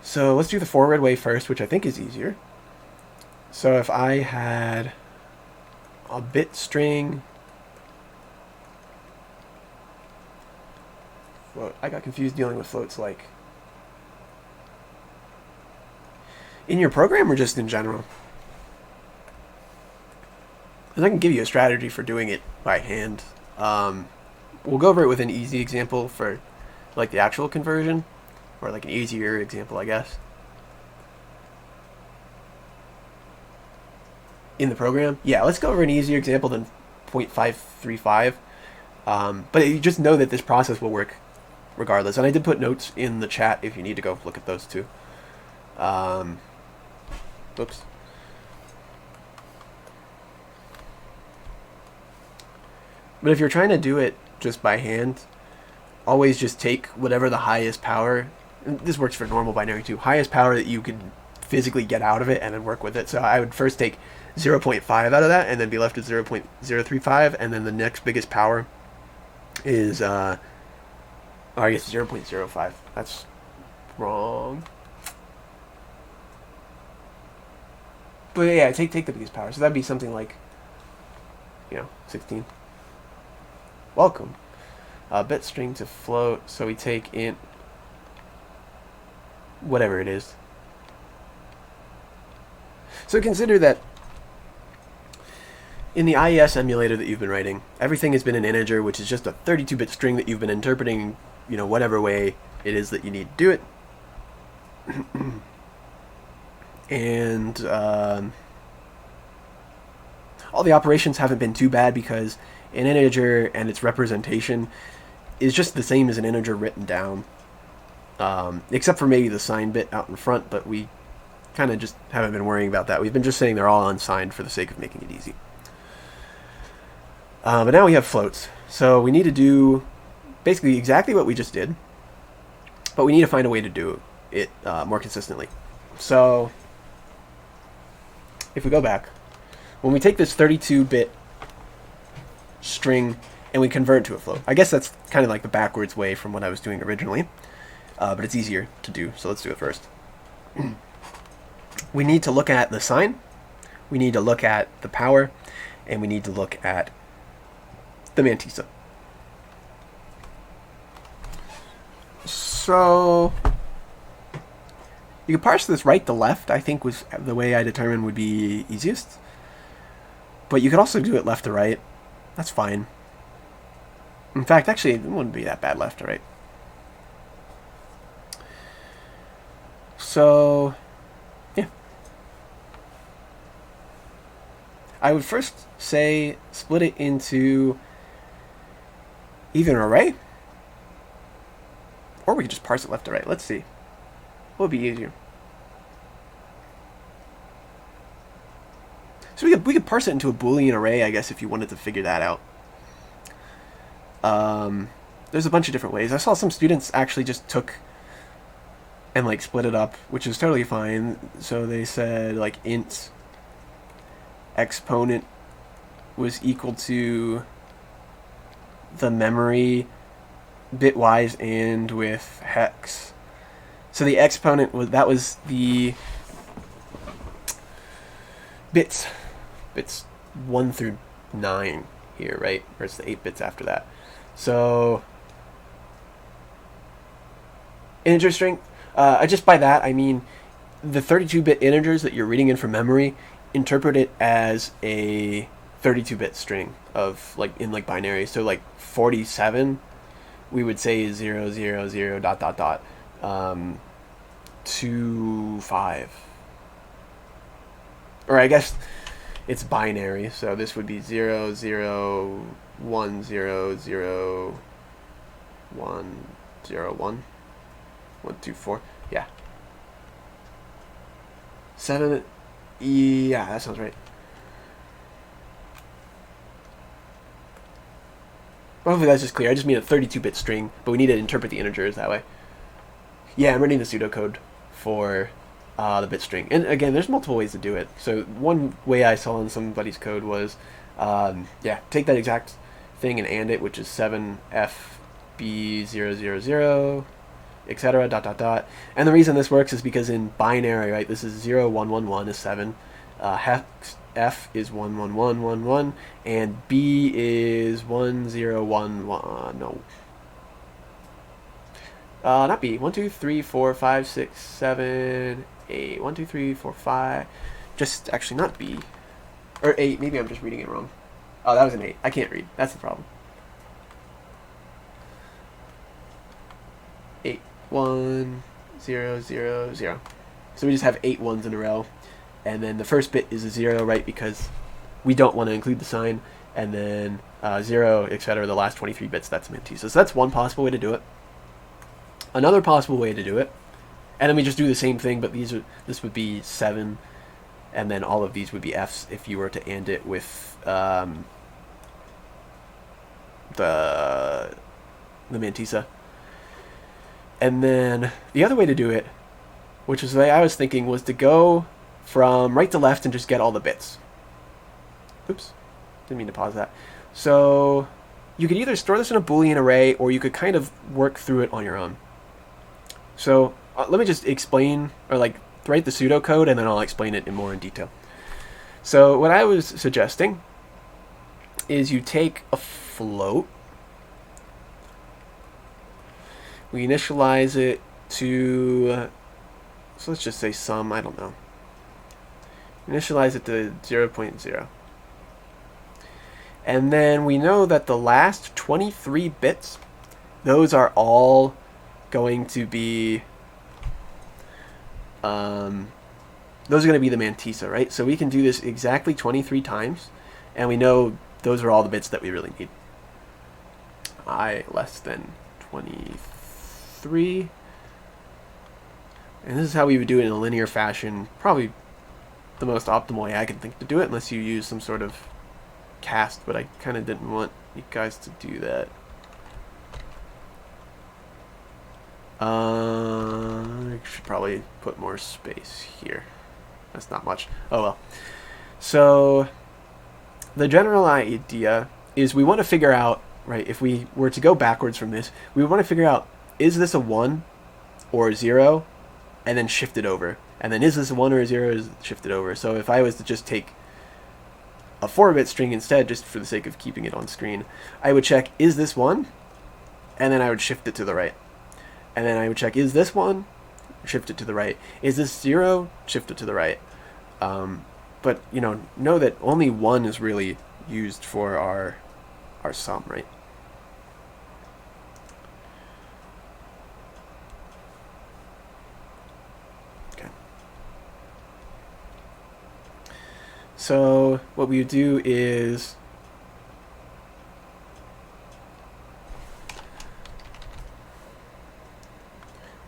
So let's do the forward way first, which I think is easier. So if I had a bit string float, I got confused dealing with floats like in your program or just in general? Because I can give you a strategy for doing it by hand. We'll go over it with an easy example for like the actual conversion, or like an easier example, I guess. In the program, yeah, let's go over an easier example than 0.535. But you just know that this process will work regardless. And I did put notes in the chat if you need to go look at those too. Oops. But if you're trying to do it just by hand, always just take whatever the highest power, and this works for normal binary too, highest power that you can physically get out of it and then work with it. So I would first take 0.5 out of that and then be left with 0.035, and then the next biggest power is, I guess 0.05. That's wrong. But yeah, take the biggest power. So that'd be something like, 16. Welcome. Bit string to float, so we take int whatever it is. So consider that in the IES emulator that you've been writing, everything has been an integer, which is just a 32-bit string that you've been interpreting, whatever way it is that you need to do it. And all the operations haven't been too bad because an integer and its representation is just the same as an integer written down, except for maybe the sign bit out in front, but we kind of just haven't been worrying about that. We've been just saying they're all unsigned for the sake of making it easy. But now we have floats, so we need to do basically exactly what we just did, but we need to find a way to do it more consistently. So if we go back, when we take this 32-bit string and we convert it to a float, I guess that's kind of like the backwards way from what I was doing originally, but it's easier to do, so let's do it first. We need to look at the sign, we need to look at the power, and we need to look at the mantissa. So you could parse this right to left, I think was the way I determined would be easiest. But you could also do it left to right. That's fine. In fact, actually, it wouldn't be that bad left to right. So, yeah. I would first say split it into either an array, or we could just parse it left to right. Let's see. What would be easier? So we could parse it into a Boolean array, I guess, if you wanted to figure that out. There's a bunch of different ways. I saw some students actually just took and like split it up, which is totally fine. So they said like int exponent was equal to the memory bitwise and with hex. So the exponent was the bits 1 through 9 here, right? Or it's the 8 bits after that. So integer string, just by that I mean the 32-bit integers that you're reading in from memory, interpret it as a 32-bit string of in binary. So like 47 we would say is 0 0 0 dot dot dot 2 5, or I guess it's binary, so this would be 0 0 1 0 0 1 0 1 1 2 4, yeah, 7, yeah, that sounds right. Hopefully that's just clear. I just mean a 32-bit string, but we need to interpret the integers that way. Yeah, I'm running the pseudocode for the bit string. And again, there's multiple ways to do it. So one way I saw in somebody's code was, take that exact thing and AND it, which is 7FB000, etc. dot dot dot. And the reason this works is because in binary, right, this is 0 1 1 1 is 7. Hex F is 1 1 1 1 1, and B is 1 0 1 1. No. Not B. 1 2 3 4 5 6 7 8. 1 2 3 4 5. Just actually not B. Or 8. Maybe I'm just reading it wrong. Oh, that was an 8. I can't read. That's the problem. 8 1 0 0 0. So we just have 8 ones in a row. And then the first bit is a 0, right, because we don't want to include the sign. And then 0, etc. The last 23 bits, that's mantissa. So that's one possible way to do it. Another possible way to do it, and then we just do the same thing, but this would be 7, and then all of these would be Fs if you were to AND it with the mantissa. And then the other way to do it, which is the way I was thinking, was to go from right to left and just get all the bits. Oops, didn't mean to pause that. So you could either store this in a Boolean array, or you could kind of work through it on your own. So let me just explain, or write the pseudocode, and then I'll explain it more in detail. So what I was suggesting is you take a float, we initialize it to, so let's just say sum, I don't know. Initialize it to 0.0. And then we know that the last 23 bits, those are all going to be those are going to be the mantissa, right? So we can do this exactly 23 times, and we know those are all the bits that we really need. I less than 23, and this is how we would do it in a linear fashion, probably the most optimal way I can think to do it, unless you use some sort of cast, but I kind of didn't want you guys to do that. I should probably put more space here. That's not much. Oh well. So the general idea is we want to figure out, right, if we were to go backwards from this, we want to figure out, is this a 1 or a 0, and then shift it over. And then is this a 1 or a 0, is shifted over. So if I was to just take a 4-bit string instead, just for the sake of keeping it on screen, I would check, is this 1? And then I would shift it to the right. And then I would check, is this 1? Shift it to the right. Is this 0? Shift it to the right. But, know that only 1 is really used for our sum, right? Okay. So what we would do is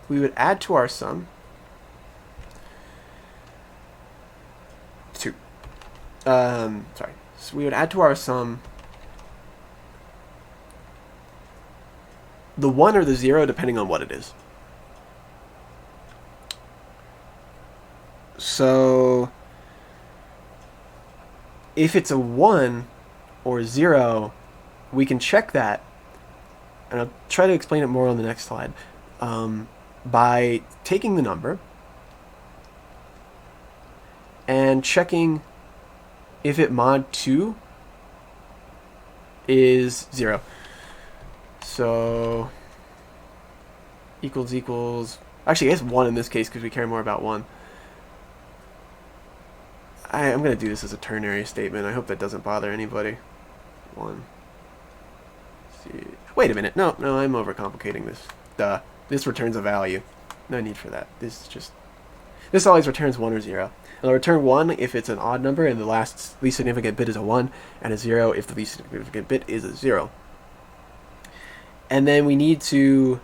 we would add to our sum 2. Sorry. So we would add to our sum the 1 or the 0, depending on what it is. So if it's a 1 or 0, we can check that, and I'll try to explain it more on the next slide, by taking the number and checking if it mod 2 is 0. So equals, actually I guess 1 in this case because we care more about 1. I'm going to do this as a ternary statement. I hope that doesn't bother anybody. 1. See. Wait a minute. No, I'm overcomplicating this. Duh. This returns a value. No need for that. This always returns 1 or 0. It'll return 1 if it's an odd number and the least significant bit is a 1, and a 0 if the least significant bit is a 0. And then we need to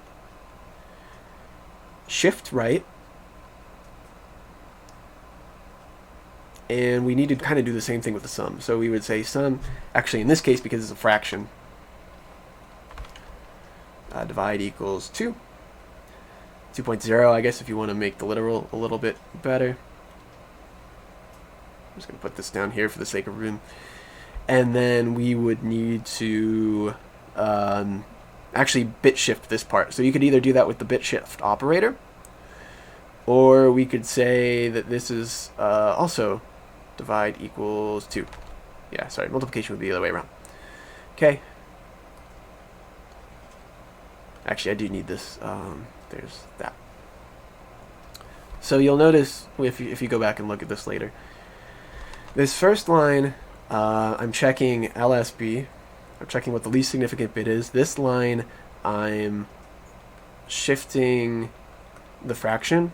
shift right, and we need to kind of do the same thing with the sum. So we would say sum, actually in this case because it's a fraction, divide equals 2. 2.0, I guess, if you want to make the literal a little bit better. I'm just going to put this down here for the sake of room. And then we would need to actually bit shift this part. So you could either do that with the bit shift operator, or we could say that this is also divide equals 2. Yeah, sorry, multiplication would be the other way around. Okay. Actually, I do need this. There's that. So you'll notice, if you go back and look at this later, this first line, I'm checking LSB. I'm checking what the least significant bit is. This line, I'm shifting the fraction.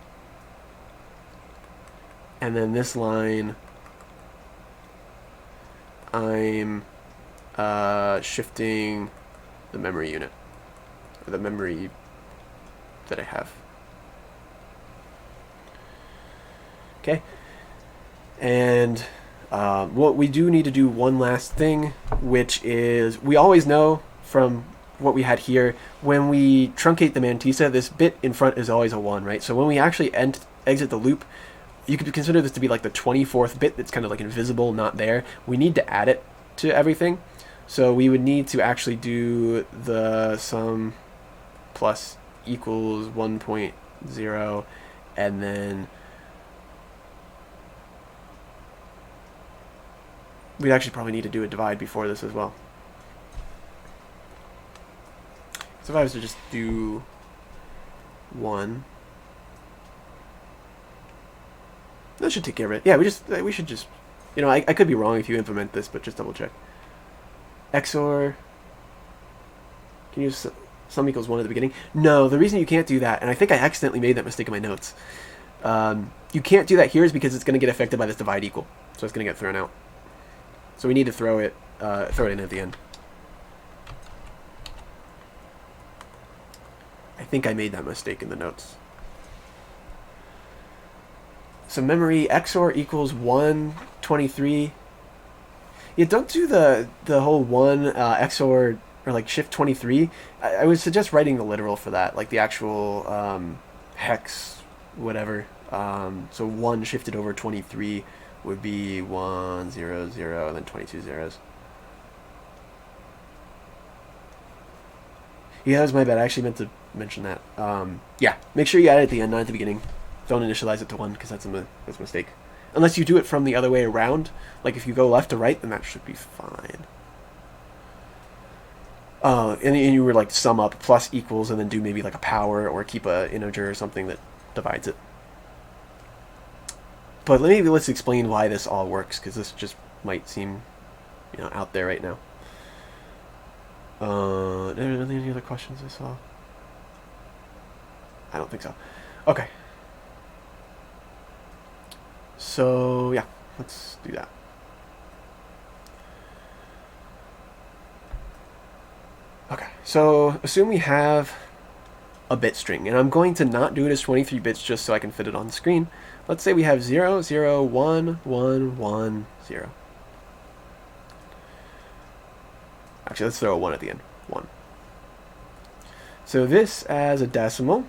And then this line, I'm shifting the memory unit, or the memory that I have. Okay, and what we do need to do one last thing, which is we always know from what we had here, when we truncate the mantissa, this bit in front is always a 1, right? So when we actually exit the loop, you could consider this to be like the 24th bit that's kind of like invisible, not there. We need to add it to everything. So we would need to actually do the sum plus equals 1.0, and then we'd actually probably need to do a divide before this as well. So if I was to just do 1, that should take care of it. Yeah, we should just, I could be wrong if you implement this, but just double check. XOR, can you use sum equals 1 at the beginning? No, the reason you can't do that, and I think I accidentally made that mistake in my notes, you can't do that here is because it's going to get affected by this divide equal, so it's going to get thrown out. So we need to throw it in at the end. I think I made that mistake in the notes. So memory XOR equals 123. Yeah, don't do the whole 1 XOR or like shift 23, I would suggest writing the literal for that, like the actual hex, whatever. So 1 shifted over 23 would be 1, 0, 0, and then 22 zeros. Yeah, that was my bad. I actually meant to mention that. Yeah, make sure you add it at the end, not at the beginning. Don't initialize it to 1, because that's a mistake. Unless you do it from the other way around. Like if you go left to right, then that should be fine. And you were like sum up plus equals and then do maybe like a power or keep a integer or something that divides it. But let's explain why this all works, because this just might seem, out there right now. Are there any other questions I saw? I don't think so. Okay. So yeah, let's do that. Okay, so assume we have a bit string, and I'm going to not do it as 23 bits just so I can fit it on the screen. Let's say we have 0, 0, 1, 1, 1, 0. Actually, let's throw a 1 at the end. 1. So this as a decimal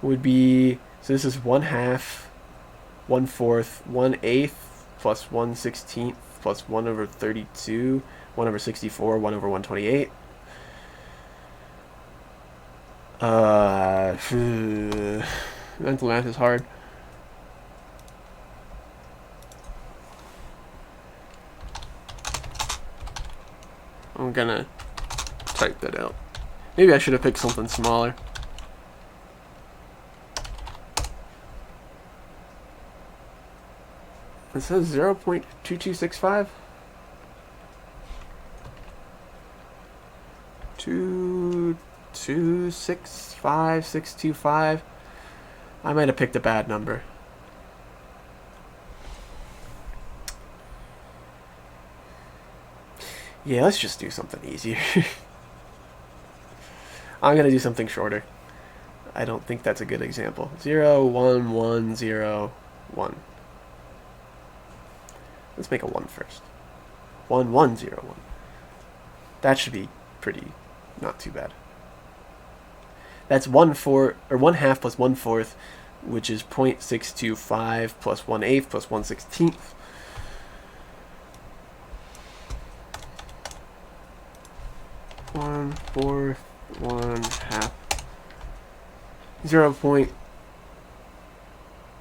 would be, so this is 1/2, 1/4, 1/8 plus 1/16 plus 1 over 32, 1 over 64, 1 over 128. Mental math is hard. I'm gonna type that out. Maybe I should have picked something smaller. It says 0.2265. 2265625. I might have picked a bad number. Yeah, let's just do something easier. I'm gonna do something shorter. I don't think that's a good example. 0, 1, 1, 0, 1. Let's make a 1 first. 1, 1, 0, 1. That should be pretty not too bad. That's 1/2 plus 1/4, which is 0.625 plus 1/8 plus 1/16. 1/4, 1/2. 0.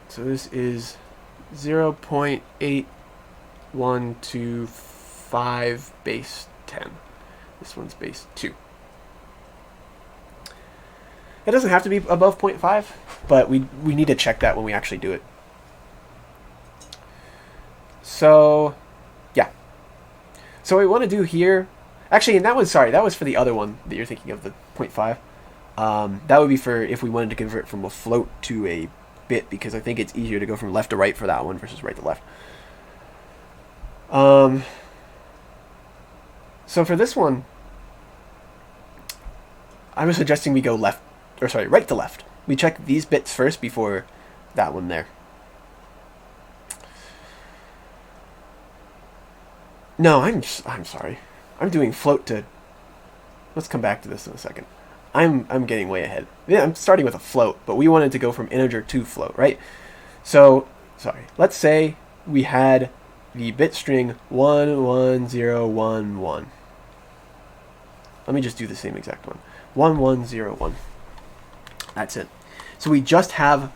So this is 0.8125 base 10. This one's base 2. It doesn't have to be above 0.5, but we need to check that when we actually do it. So, yeah. So what we want to do here, actually, and that was for the other one that you're thinking of, the 0.5. That would be for if we wanted to convert from a float to a bit, because I think it's easier to go from left to right for that one versus right to left. So for this one, I was suggesting we go right to left. We check these bits first before that one there. No, I'm sorry. I'm doing float to. Let's come back to this in a second. I'm getting way ahead. Yeah, I'm starting with a float, but we wanted to go from integer to float, right? So, sorry. Let's say we had the bit string 11011. Let me just do the same exact one. 1101. That's it. So we just have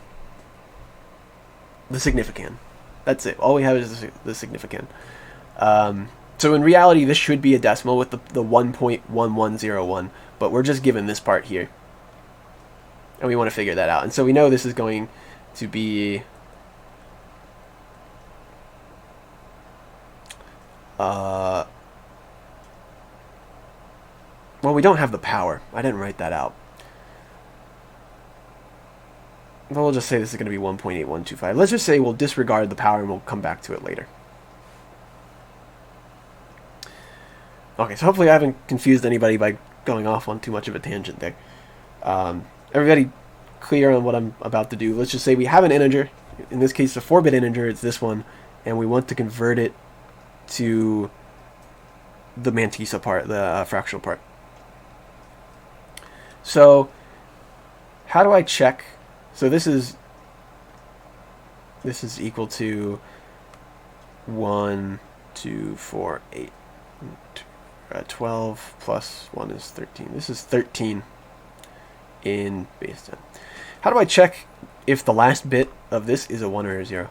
the significand. That's it. All we have is the significand. So in reality, this should be a decimal with the 1.1101, but we're just given this part here. And we want to figure that out. And so we know this is going to be well, we don't have the power. I didn't write that out. But we'll just say this is going to be 1.8125. Let's just say we'll disregard the power and we'll come back to it later. Okay, so hopefully I haven't confused anybody by going off on too much of a tangent there. Everybody clear on what I'm about to do? Let's just say we have an integer. In this case, a 4-bit integer. It's this one. And we want to convert it to the mantissa part, the fractional part. So how do I check? So this is equal to 1, 2, 4, 8, 12 plus 1 is 13. This is 13 in base 10. How do I check if the last bit of this is a 1 or a 0?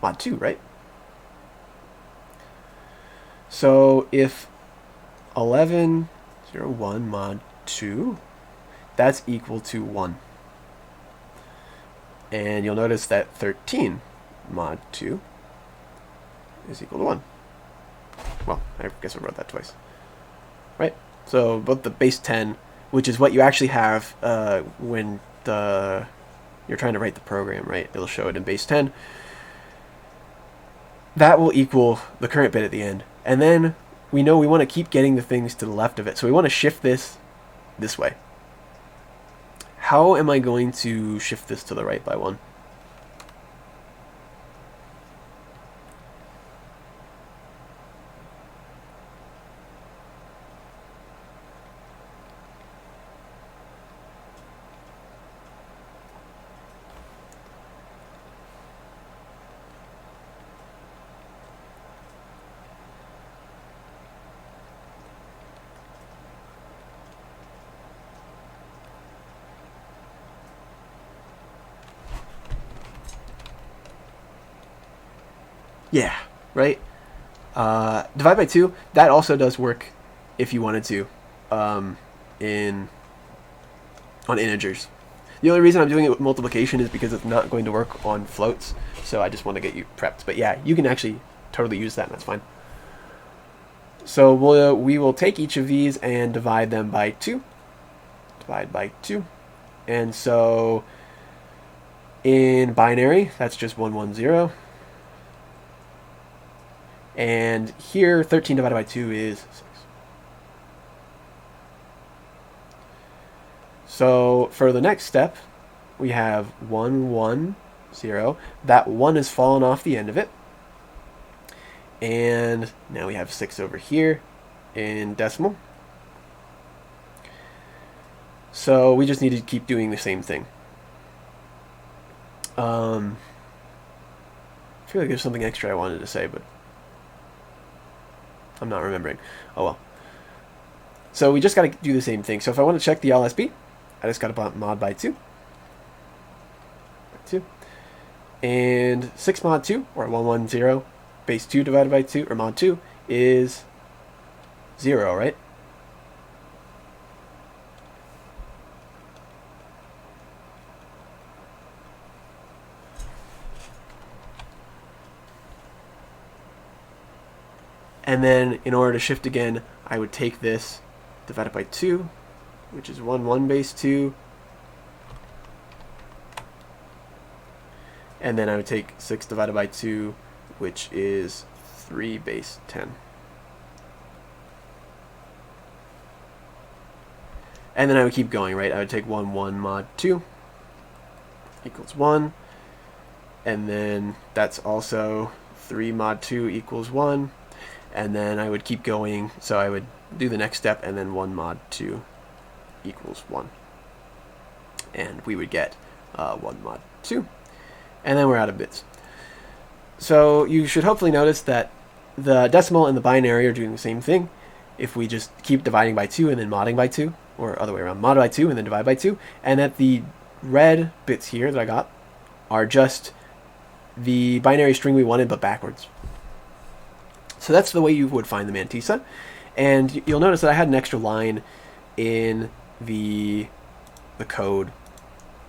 Mod 2, right? So if 11, 0, 1 mod 2, that's equal to 1. And you'll notice that 13 mod 2 is equal to 1. Well, I guess I wrote that twice. Right? So both the base 10, which is what you actually have when you're trying to write the program, right? It'll show it in base 10. That will equal the current bit at the end. And then we know we want to keep getting the things to the left of it. So we want to shift this way. How am I going to shift this to the right by 1? Yeah, right? Divide by 2, that also does work if you wanted to on integers. The only reason I'm doing it with multiplication is because it's not going to work on floats, so I just want to get you prepped. But yeah, you can actually totally use that, and that's fine. So we will take each of these and divide them by 2. Divide by 2. And so in binary, that's just 1, 1, 0. And here, 13 divided by 2 is 6. So for the next step, we have 1, 1, 0. That 1 has fallen off the end of it. And now we have 6 over here in decimal. So we just need to keep doing the same thing. I feel like there's something extra I wanted to say, but I'm not remembering. Oh well. So we just got to do the same thing. So if I want to check the LSB, I just got to mod by 2. 2. And 6 mod 2, or 1, 1, 0, base 2 divided by 2, or mod 2, is 0, right? And then in order to shift again, I would take this divided by 2, which is 1, 1 base 2. And then I would take 6 divided by 2, which is 3 base 10. And then I would keep going, right? I would take 1, 1 mod 2 equals 1. And then that's also 3 mod 2 equals 1. And then I would keep going, so I would do the next step, and then 1 mod 2 equals 1. And we would get 1 mod 2. And then we're out of bits. So you should hopefully notice that the decimal and the binary are doing the same thing. If we just keep dividing by 2 and then modding by 2, or other way around, mod by 2 and then divide by 2, and that the red bits here that I got are just the binary string we wanted, but backwards. So that's the way you would find the mantissa. And you'll notice that I had an extra line in the code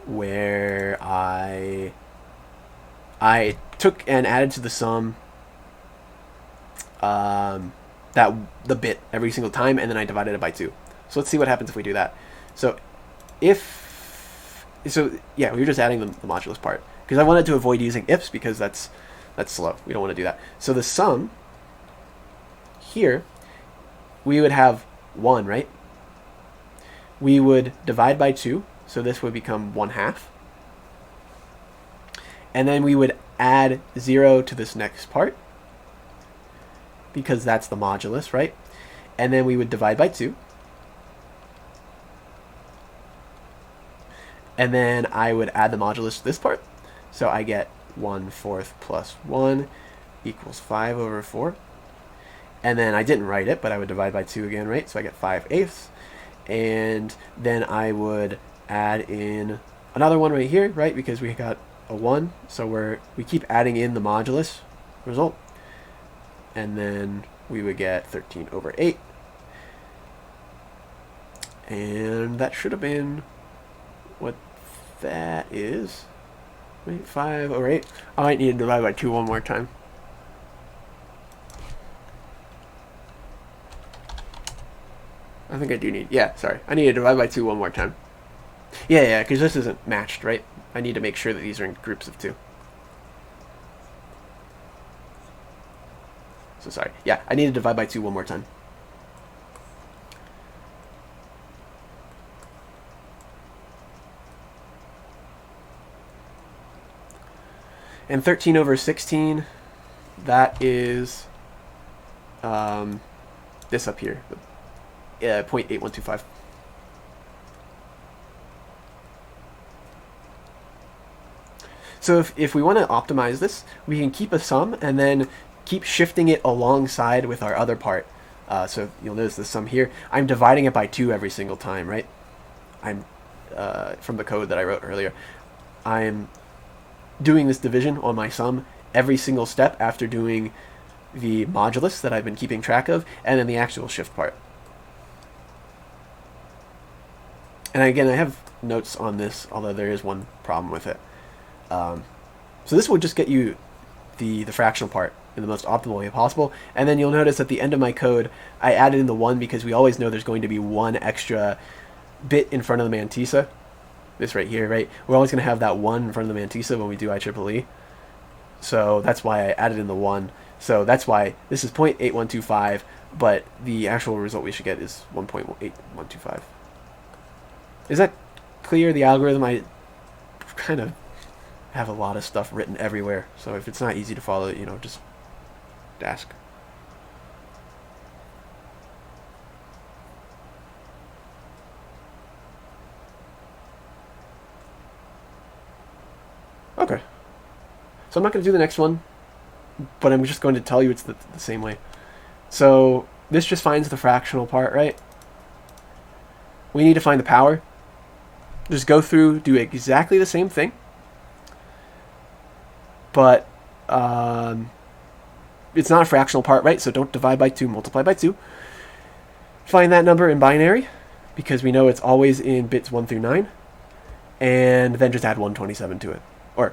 where I took and added to the sum that the bit every single time, and then I divided it by 2. So let's see what happens if we do that. So yeah, we're just adding the modulus part because I wanted to avoid using ifs because that's slow. We don't want to do that. So the sum here, we would have 1, right? We would divide by 2, so this would become 1/2. And then we would add 0 to this next part, because that's the modulus, right? And then we would divide by 2. And then I would add the modulus to this part. So I get 1/4 plus 1 equals 5/4. And then I didn't write it, but I would divide by 2 again, right? So I get 5/8. And then I would add in another one right here, right? Because we got a 1. So we keep adding in the modulus result. And then we would get 13/8. And that should have been what that is. Wait, 5/8. I might need to divide by 2 one more time. I think I do need, yeah, sorry. I need to divide by 2 one more time. Yeah, because this isn't matched, right? I need to make sure that these are in groups of 2. So sorry. Yeah, I need to divide by 2 one more time. And 13/16, that is this up here, 0.8125. So if we want to optimize this, we can keep a sum and then keep shifting it alongside with our other part. So you'll notice the sum here. I'm dividing it by 2 every single time, right? I'm from the code that I wrote earlier. I'm doing this division on my sum every single step after doing the modulus that I've been keeping track of, and then the actual shift part. And again, I have notes on this, although there is one problem with it. So this will just get you the fractional part in the most optimal way possible. And then you'll notice at the end of my code, I added in the 1 because we always know there's going to be 1 extra bit in front of the mantissa. This right here, right? We're always going to have that 1 in front of the mantissa when we do IEEE. So that's why I added in the 1. So that's why this is 0.8125, but the actual result we should get is 1.8125. Is that clear, the algorithm? I kind of have a lot of stuff written everywhere, so if it's not easy to follow, just ask. Okay. So I'm not going to do the next one, but I'm just going to tell you it's the same way. So this just finds the fractional part, right? We need to find the power. Just go through, do exactly the same thing, but it's not a fractional part, right? So don't divide by 2, multiply by 2. Find that number in binary, because we know it's always in bits 1 through 9, and then just add 127 to it. Or,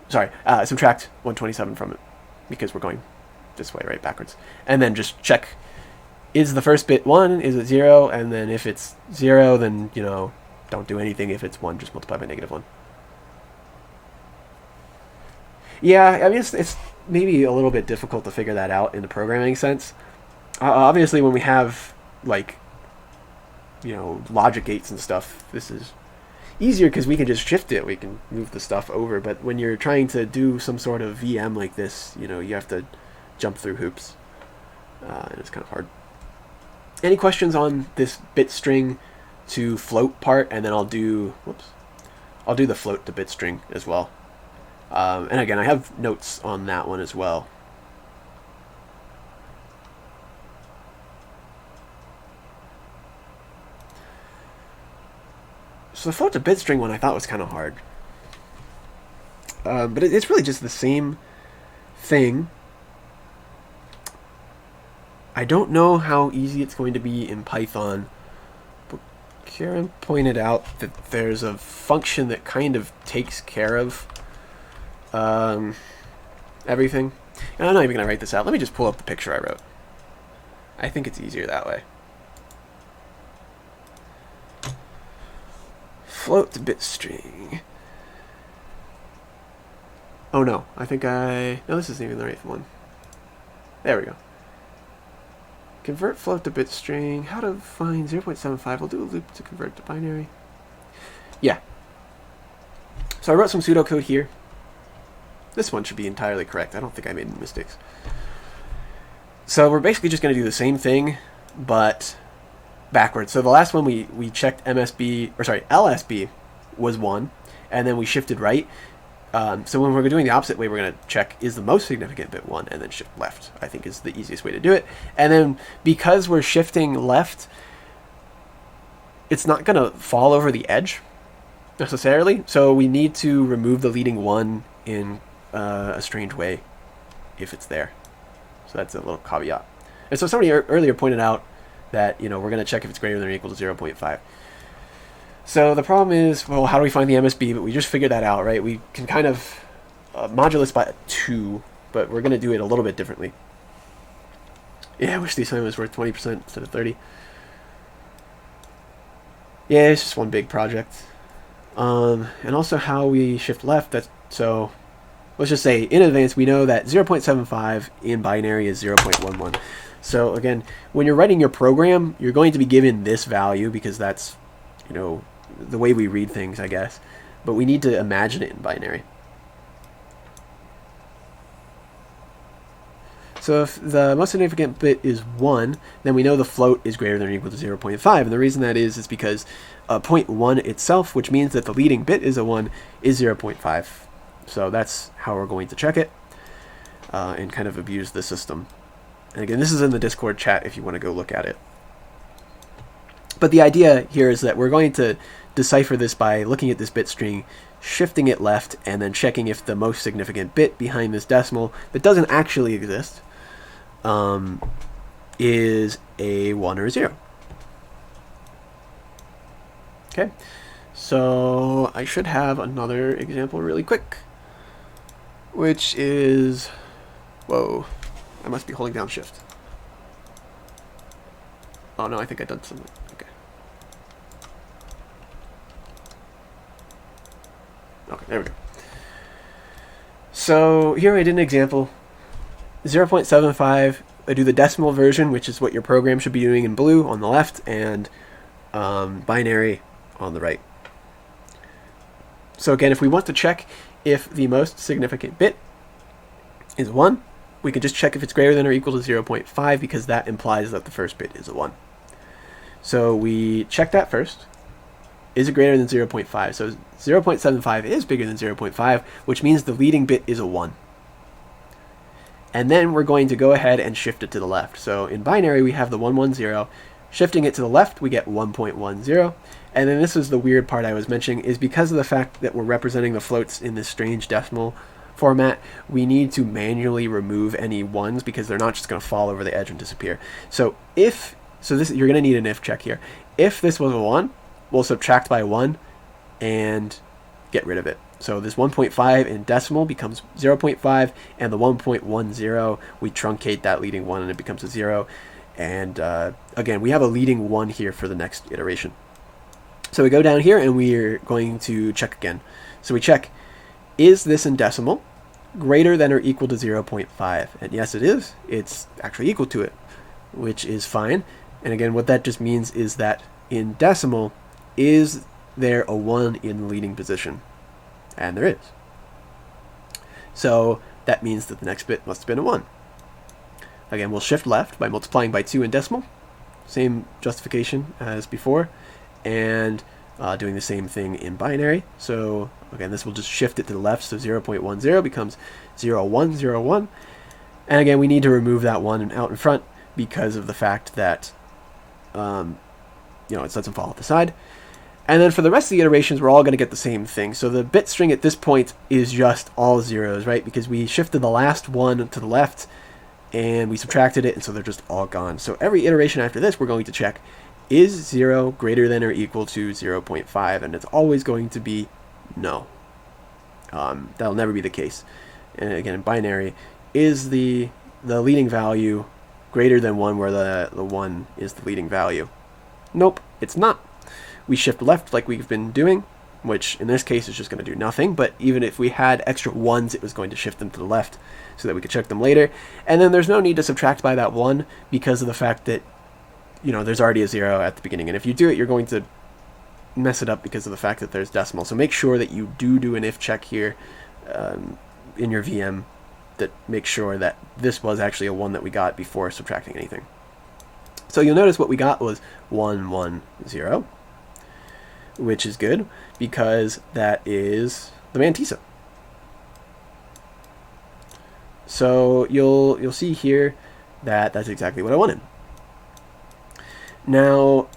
sorry, subtract 127 from it, because we're going this way, right, backwards. And then just check, is the first bit 1, is it 0, and then if it's 0, then, don't do anything. If it's 1, just multiply by -1. Yeah, I mean, it's maybe a little bit difficult to figure that out in the programming sense. Obviously, when we have, like, logic gates and stuff, this is easier because we can just shift it. We can move the stuff over. But when you're trying to do some sort of VM like this, you have to jump through hoops. And it's kind of hard. Any questions on this bit string to float part? And then I'll do the float to bit string as well. And again, I have notes on that one as well. So the float to bit string one I thought was kind of hard. But it's really just the same thing. I don't know how easy it's going to be in Python, but Karen pointed out that there's a function that kind of takes care of everything. And I'm not even going to write this out. Let me just pull up the picture I wrote. I think it's easier that way. Float to bit string. Oh no, I think no, this isn't even the right one. There we go. Convert float to bit string. How to find 0.75. We'll do a loop to convert to binary. Yeah. So I wrote some pseudocode here. This one should be entirely correct. I don't think I made any mistakes. So we're basically just going to do the same thing, but backwards. So the last one we checked LSB was 1, and then we shifted right. So when we're doing the opposite way, we're going to check is the most significant bit 1, and then shift left, I think is the easiest way to do it. And then because we're shifting left, it's not going to fall over the edge necessarily. So we need to remove the leading 1 in a strange way if it's there. So that's a little caveat. And so somebody earlier pointed out that, we're going to check if it's greater than or equal to 0.5. So the problem is, well, how do we find the MSB? But we just figured that out, right? We can kind of modulus by 2, but we're going to do it a little bit differently. Yeah, I wish the assignment was worth 20% instead of 30. Yeah, it's just one big project. And also how we shift left. So let's just say in advance we know that 0.75 in binary is 0.11. So again, when you're writing your program, you're going to be given this value because that's, the way we read things, I guess. But we need to imagine it in binary. So if the most significant bit is 1, then we know the float is greater than or equal to 0.5. And the reason that is because 0.1 itself, which means that the leading bit is a 1, is 0.5. So that's how we're going to check it and kind of abuse the system. And again, this is in the Discord chat if you want to go look at it. But the idea here is that we're going to decipher this by looking at this bit string, shifting it left, and then checking if the most significant bit behind this decimal that doesn't actually exist is a 1 or a 0. Okay, so I should have another example really quick, which is, whoa, I must be holding down shift. Oh no, I think I done something. Okay. Okay, there we go. So here I did an example. 0.75, I do the decimal version, which is what your program should be doing in blue on the left, and binary on the right. So again, if we want to check if the most significant bit is 1, we can just check if it's greater than or equal to 0.5 because that implies that the first bit is a 1. So we check that first. Is it greater than 0.5? So 0.75 is bigger than 0.5, which means the leading bit is a 1. And then we're going to go ahead and shift it to the left. So in binary, we have the 110. Shifting it to the left, we get 1.10. And then this is the weird part I was mentioning, is because of the fact that we're representing the floats in this strange decimal format, we need to manually remove any 1s because they're not just going to fall over the edge and disappear. So you're going to need an if check here. If this was a 1, we'll subtract by 1 and get rid of it. So this 1.5 in decimal becomes 0.5, and the 1.10, we truncate that leading 1 and it becomes a 0. And again, we have a leading 1 here for the next iteration. So we go down here and we're going to check again. So we check, is this in decimal greater than or equal to 0.5? And yes, it is. It's actually equal to it, which is fine. And again, what that just means is that in decimal, is there a 1 in the leading position? And there is. So that means that the next bit must have been a 1. Again, we'll shift left by multiplying by 2 in decimal. Same justification as before. And doing the same thing in binary. So again, this will just shift it to the left. So 0.10 becomes 0.101. And again, we need to remove that 1 out in front because of the fact that it doesn't fall off the side. And then for the rest of the iterations, we're all going to get the same thing. So the bit string at this point is just all zeros, right? Because we shifted the last 1 to the left and we subtracted it, and so they're just all gone. So every iteration after this, we're going to check, is 0 greater than or equal to 0.5? And it's always going to be no. That'll never be the case. And again, in binary, is the leading value greater than 1 where the 1 is the leading value? Nope, it's not. We shift left like we've been doing, which in this case is just going to do nothing, but even if we had extra 1s, it was going to shift them to the left so that we could check them later. And then there's no need to subtract by that 1 because of the fact that, there's already a 0 at the beginning. And if you do it, you're going to mess it up because of the fact that there's decimal. So make sure that you do an if check here in your VM that makes sure that this was actually a 1 that we got before subtracting anything. So you'll notice what we got was 1, 1, 0, which is good because that is the mantissa. So you'll see here that that's exactly what I wanted. Now,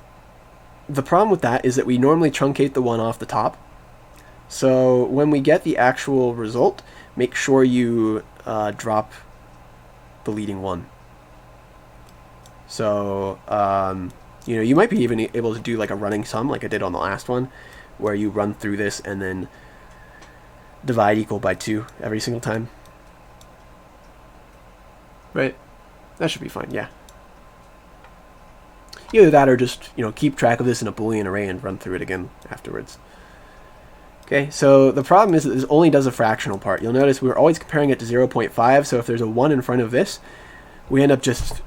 the problem with that is that we normally truncate the 1 off the top. So when we get the actual result, make sure you drop the leading 1. So, you might be even able to do like a running sum like I did on the last one, where you run through this and then divide equal by 2 every single time. Right? That should be fine, yeah. Either that or just, keep track of this in a Boolean array and run through it again afterwards. Okay, so the problem is that this only does a fractional part. You'll notice we're always comparing it to 0.5, so if there's a 1 in front of this, we end up just,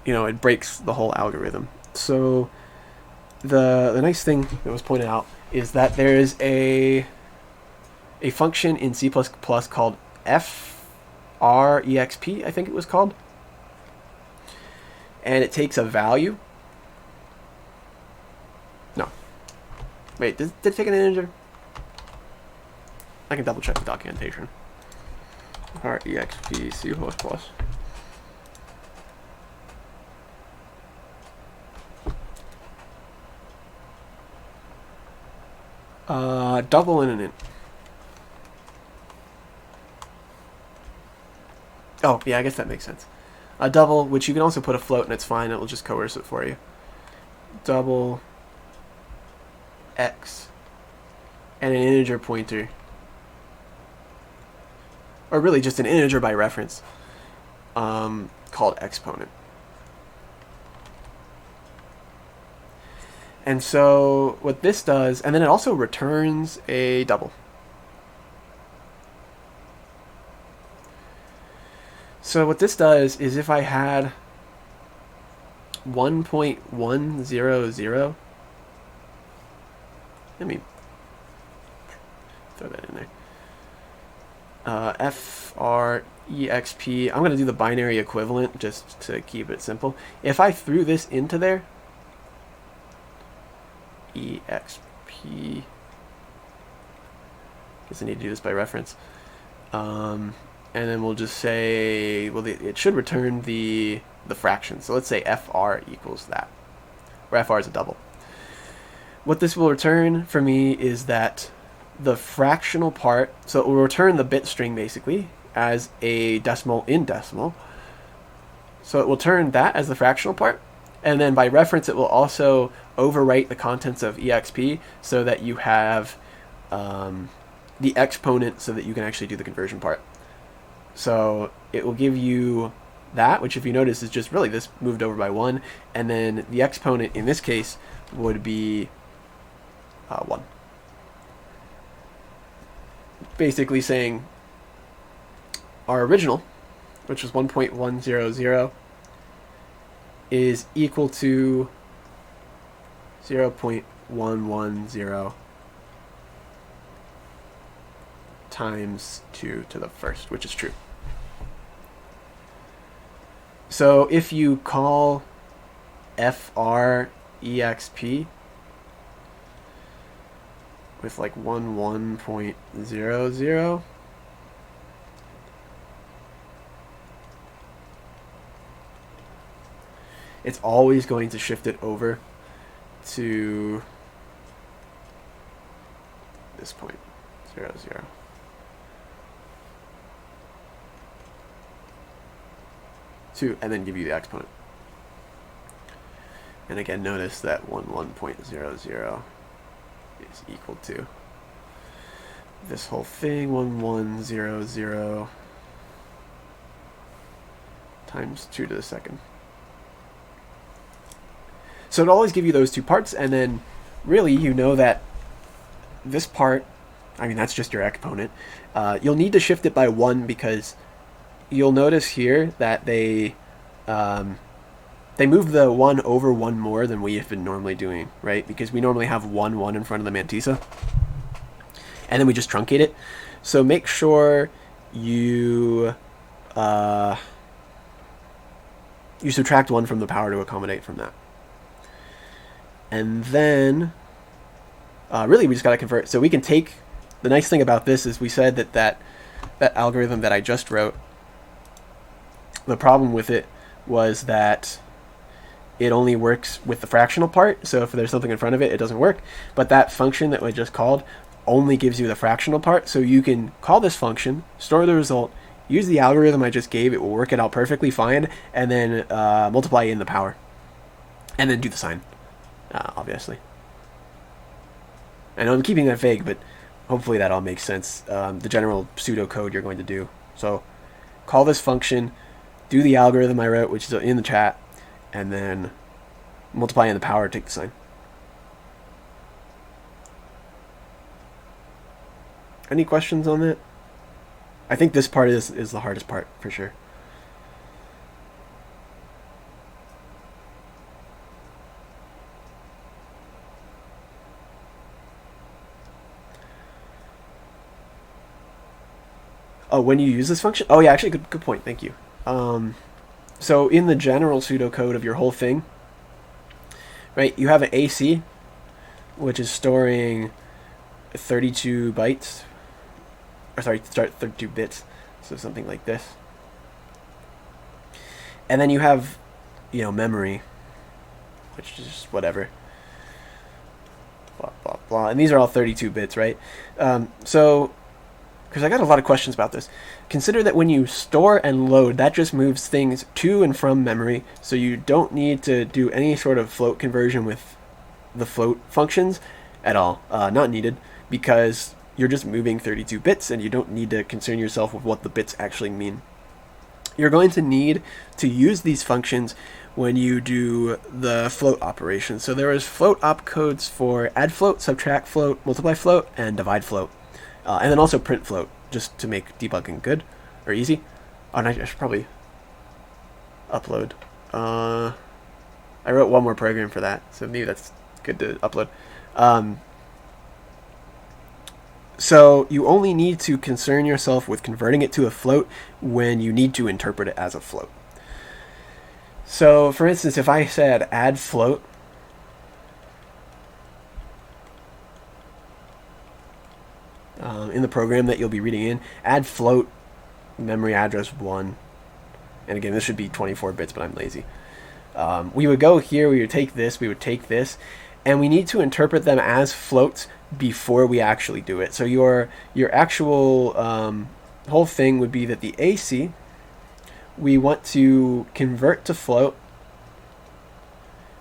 it breaks the whole algorithm. So the nice thing that was pointed out is that there is a function in C++ called frexp, I think it was called. And it takes a value. No. Wait, did it take an integer? I can double check the documentation. Frexp C++. Double and an int. Oh, yeah, I guess that makes sense. A double, which you can also put a float and it's fine, it will just coerce it for you. Double x and an integer pointer. Or really just an integer by reference, called exponent. And so what this does, and then it also returns a double. So what this does is if I had 1.100, let me throw that in there. frexp, I'm going to do the binary equivalent just to keep it simple. If I threw this into there, exp, guess I need to do this by reference, and then we'll just say, well, it should return the fraction. So let's say fr equals that, where fr is a double. What this will return for me is that the fractional part, so it will return the bit string basically as a decimal in decimal. So it will turn that as the fractional part, and then by reference it will also overwrite the contents of exp so that you have the exponent so that you can actually do the conversion part. So it will give you that, which if you notice is just really this moved over by 1, and then the exponent in this case would be 1. Basically saying our original, which was 1.100, is equal to 0.110 times 2 to the first, which is true. So if you call frexp with like 1.0, it's always going to shift it over to this point, 0, 0. And then give you the exponent. And again, notice that 1.00 is equal to this whole thing, 1100 times 2 to the second. So it'll always give you those two parts, and then really you know that this part, I mean that's just your exponent, you'll need to shift it by 1 because you'll notice here that they move the 1 over 1 more than we have been normally doing, right? Because we normally have 1, 1 in front of the mantissa, and then we just truncate it. So make sure you you subtract 1 from the power to accommodate from that. And then, really, we just got to convert. So we can take, the nice thing about this is we said that algorithm that I just wrote, the problem with it was that it only works with the fractional part. So if there's something in front of it, it doesn't work. But that function that we just called only gives you the fractional part. So you can call this function, store the result, use the algorithm I just gave, it will work it out perfectly fine, and then multiply in the power. And then do the sign, obviously. I know I'm keeping that vague, but hopefully that all makes sense. The general pseudocode you're going to do. So call this function, do the algorithm I wrote, which is in the chat, and then multiply in the power, take the sign. Any questions on that? I think this part is the hardest part, for sure. Oh, when you use this function? Oh, yeah, actually, good point. Thank you. So in the general pseudocode of your whole thing, right, you have an AC, which is storing 32 bytes. Or sorry, start 32 bits. So something like this. And then you have, memory, which is just whatever. Blah, blah, blah. And these are all 32 bits, right? So, because I got a lot of questions about this. Consider that when you store and load, that just moves things to and from memory, so you don't need to do any sort of float conversion with the float functions at all. Not needed, because you're just moving 32 bits, and you don't need to concern yourself with what the bits actually mean. You're going to need to use these functions when you do the float operation. So there is float opcodes for add float, subtract float, multiply float, and divide float. And then also print float, just to make debugging good or easy. Oh, and I should probably upload. I wrote one more program for that, so maybe that's good to upload. So you only need to concern yourself with converting it to a float when you need to interpret it as a float. So, for instance, if I said add float, in the program that you'll be reading in, add float memory address 1. And again, this should be 24 bits, but I'm lazy. We would go here, we would take this, and we need to interpret them as floats before we actually do it. So your actual whole thing would be that the AC, we want to convert to float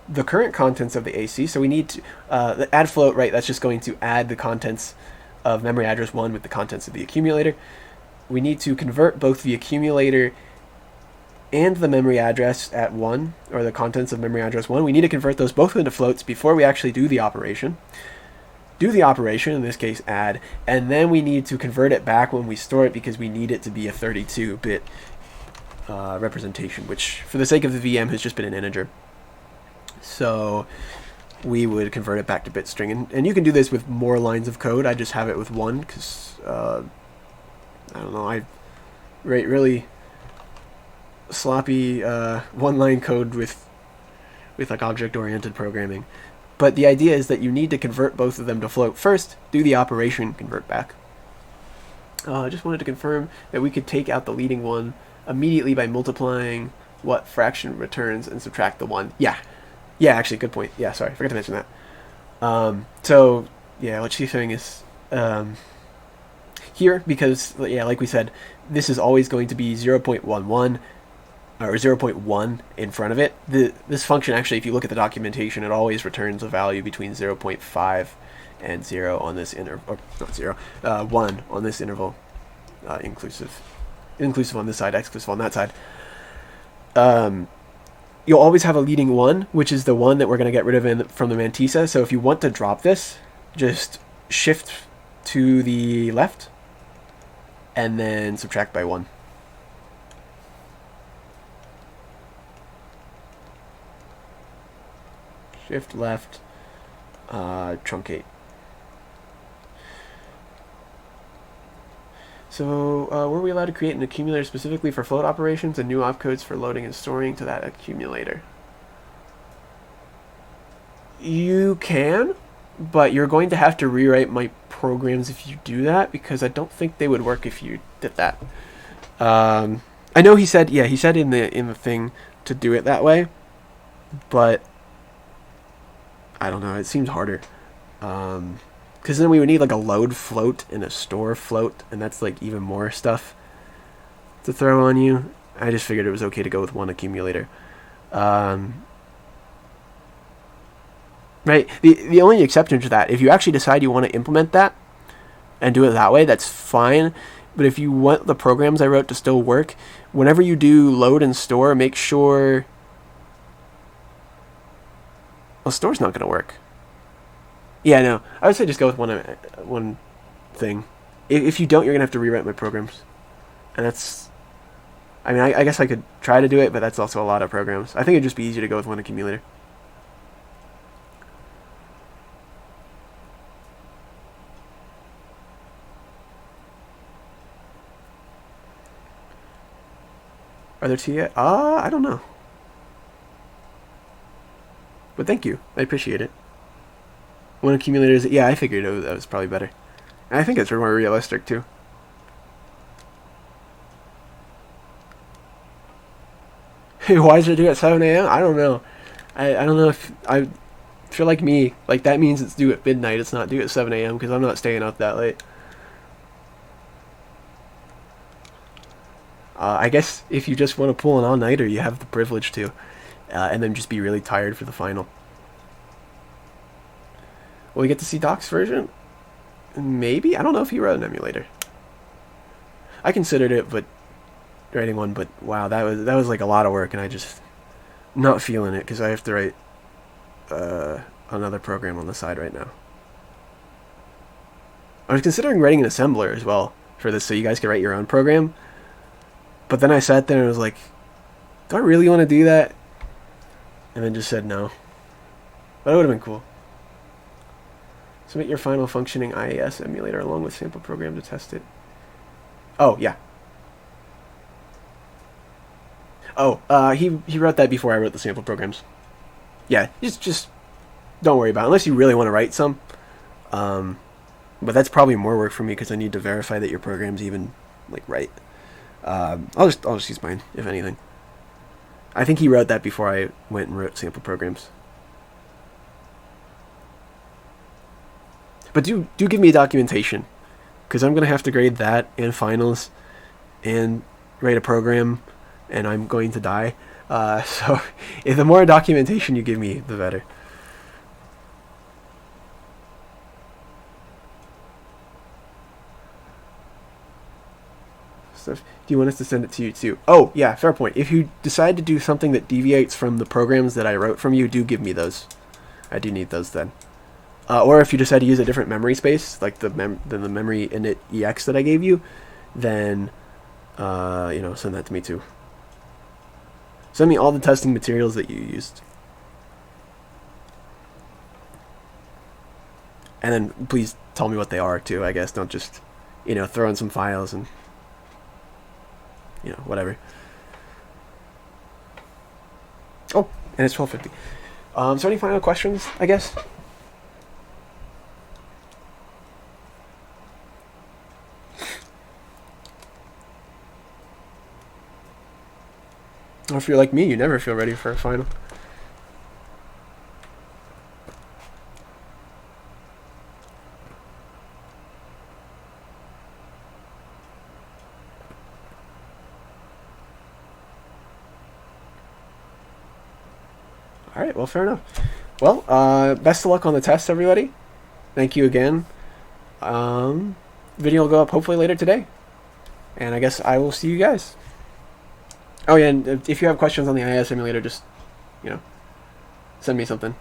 the current contents of the AC. So we need to add float, right? That's just going to add the contents of memory address 1 with the contents of the accumulator. We need to convert both the accumulator and the memory address at 1, or the contents of memory address 1. We need to convert those both into floats before we actually do the operation. Do the operation, in this case add, and then we need to convert it back when we store it, because we need it to be a 32-bit representation, which for the sake of the VM has just been an integer. So we would convert it back to bit string, and you can do this with more lines of code. I just have it with 1 because I don't know, I write really sloppy one-line code with like object-oriented programming. But the idea is that you need to convert both of them to float first, do the operation, convert back. I just wanted to confirm that we could take out the leading one immediately by multiplying what fraction returns and subtract the 1. Yeah, actually, good point. Yeah, sorry, I forgot to mention that. So, yeah, what she's saying is here, because, yeah, like we said, this is always going to be 0.11 or 0.1 in front of it. This function, actually, if you look at the documentation, it always returns a value between 0.5 and 0 on this interval, or not 0, 1 on this interval, inclusive on this side, exclusive on that side. You'll always have a leading 1, which is the one that we're going to get rid of from the mantissa. So if you want to drop this, just shift to the left and then subtract by 1. Shift left, truncate. So, were we allowed to create an accumulator specifically for float operations and new opcodes for loading and storing to that accumulator? You can, but you're going to have to rewrite my programs if you do that, because I don't think they would work if you did that. I know he said in the thing to do it that way, but I don't know. It seems harder. Because then we would need like a load float and a store float, and that's like even more stuff to throw on you. I just figured it was okay to go with one accumulator. Right? The only exception to that, if you actually decide you want to implement that and do it that way, that's fine. But if you want the programs I wrote to still work, whenever you do load and store, make sure... Well, store's not going to work. Yeah, no. I would say just go with one thing. If you don't, you're going to have to rewrite my programs. And that's... I mean, I guess I could try to do it, but that's also a lot of programs. I think it'd just be easier to go with one accumulator. Are there two yet? I don't know. But thank you. I appreciate it. One accumulator is... Yeah, I figured that was probably better. And I think it's more realistic, too. Why should it do at 7 a.m.? I don't know. I don't know if... I feel like me. Like, that means it's due at midnight. It's not due at 7 a.m. because I'm not staying up that late. I guess if you just want to pull an all-nighter, you have the privilege to. And then just be really tired for the final. Will we get to see Doc's version? Maybe? I don't know if he wrote an emulator. I considered it, but... writing one, but wow, that was like a lot of work, and I just... not feeling it, because I have to write... another program on the side right now. I was considering writing an assembler as well for this, so you guys could write your own program. But then I sat there and was like, do I really want to do that? And then just said no. But it would have been cool. Submit your final functioning IAS emulator along with sample program to test it. Oh, yeah. Oh, he wrote that before I wrote the sample programs. Yeah, just don't worry about it, unless you really want to write some. But that's probably more work for me because I need to verify that your program's even like right. I'll just use mine, if anything. I think he wrote that before I went and wrote sample programs. But do give me a documentation, because I'm going to have to grade that and finals and write a program, and I'm going to die. So if the more documentation you give me, the better. Stuff. Do you want us to send it to you too? Oh, yeah, fair point. If you decide to do something that deviates from the programs that I wrote from you, do give me those. I do need those then. Or if you decide to use a different memory space, like the memory init EX that I gave you, then send that to me too. Send me all the testing materials that you used. And then please tell me what they are too, I guess. Don't just, throw in some files and, whatever. Oh, and it's 12:50. So any final questions, I guess? Or if you're like me, you never feel ready for a final. Alright, well, fair enough. Well, best of luck on the test, everybody. Thank you again. Video will go up hopefully later today. And I guess I will see you guys. Oh yeah, and if you have questions on the IS emulator, just, send me something.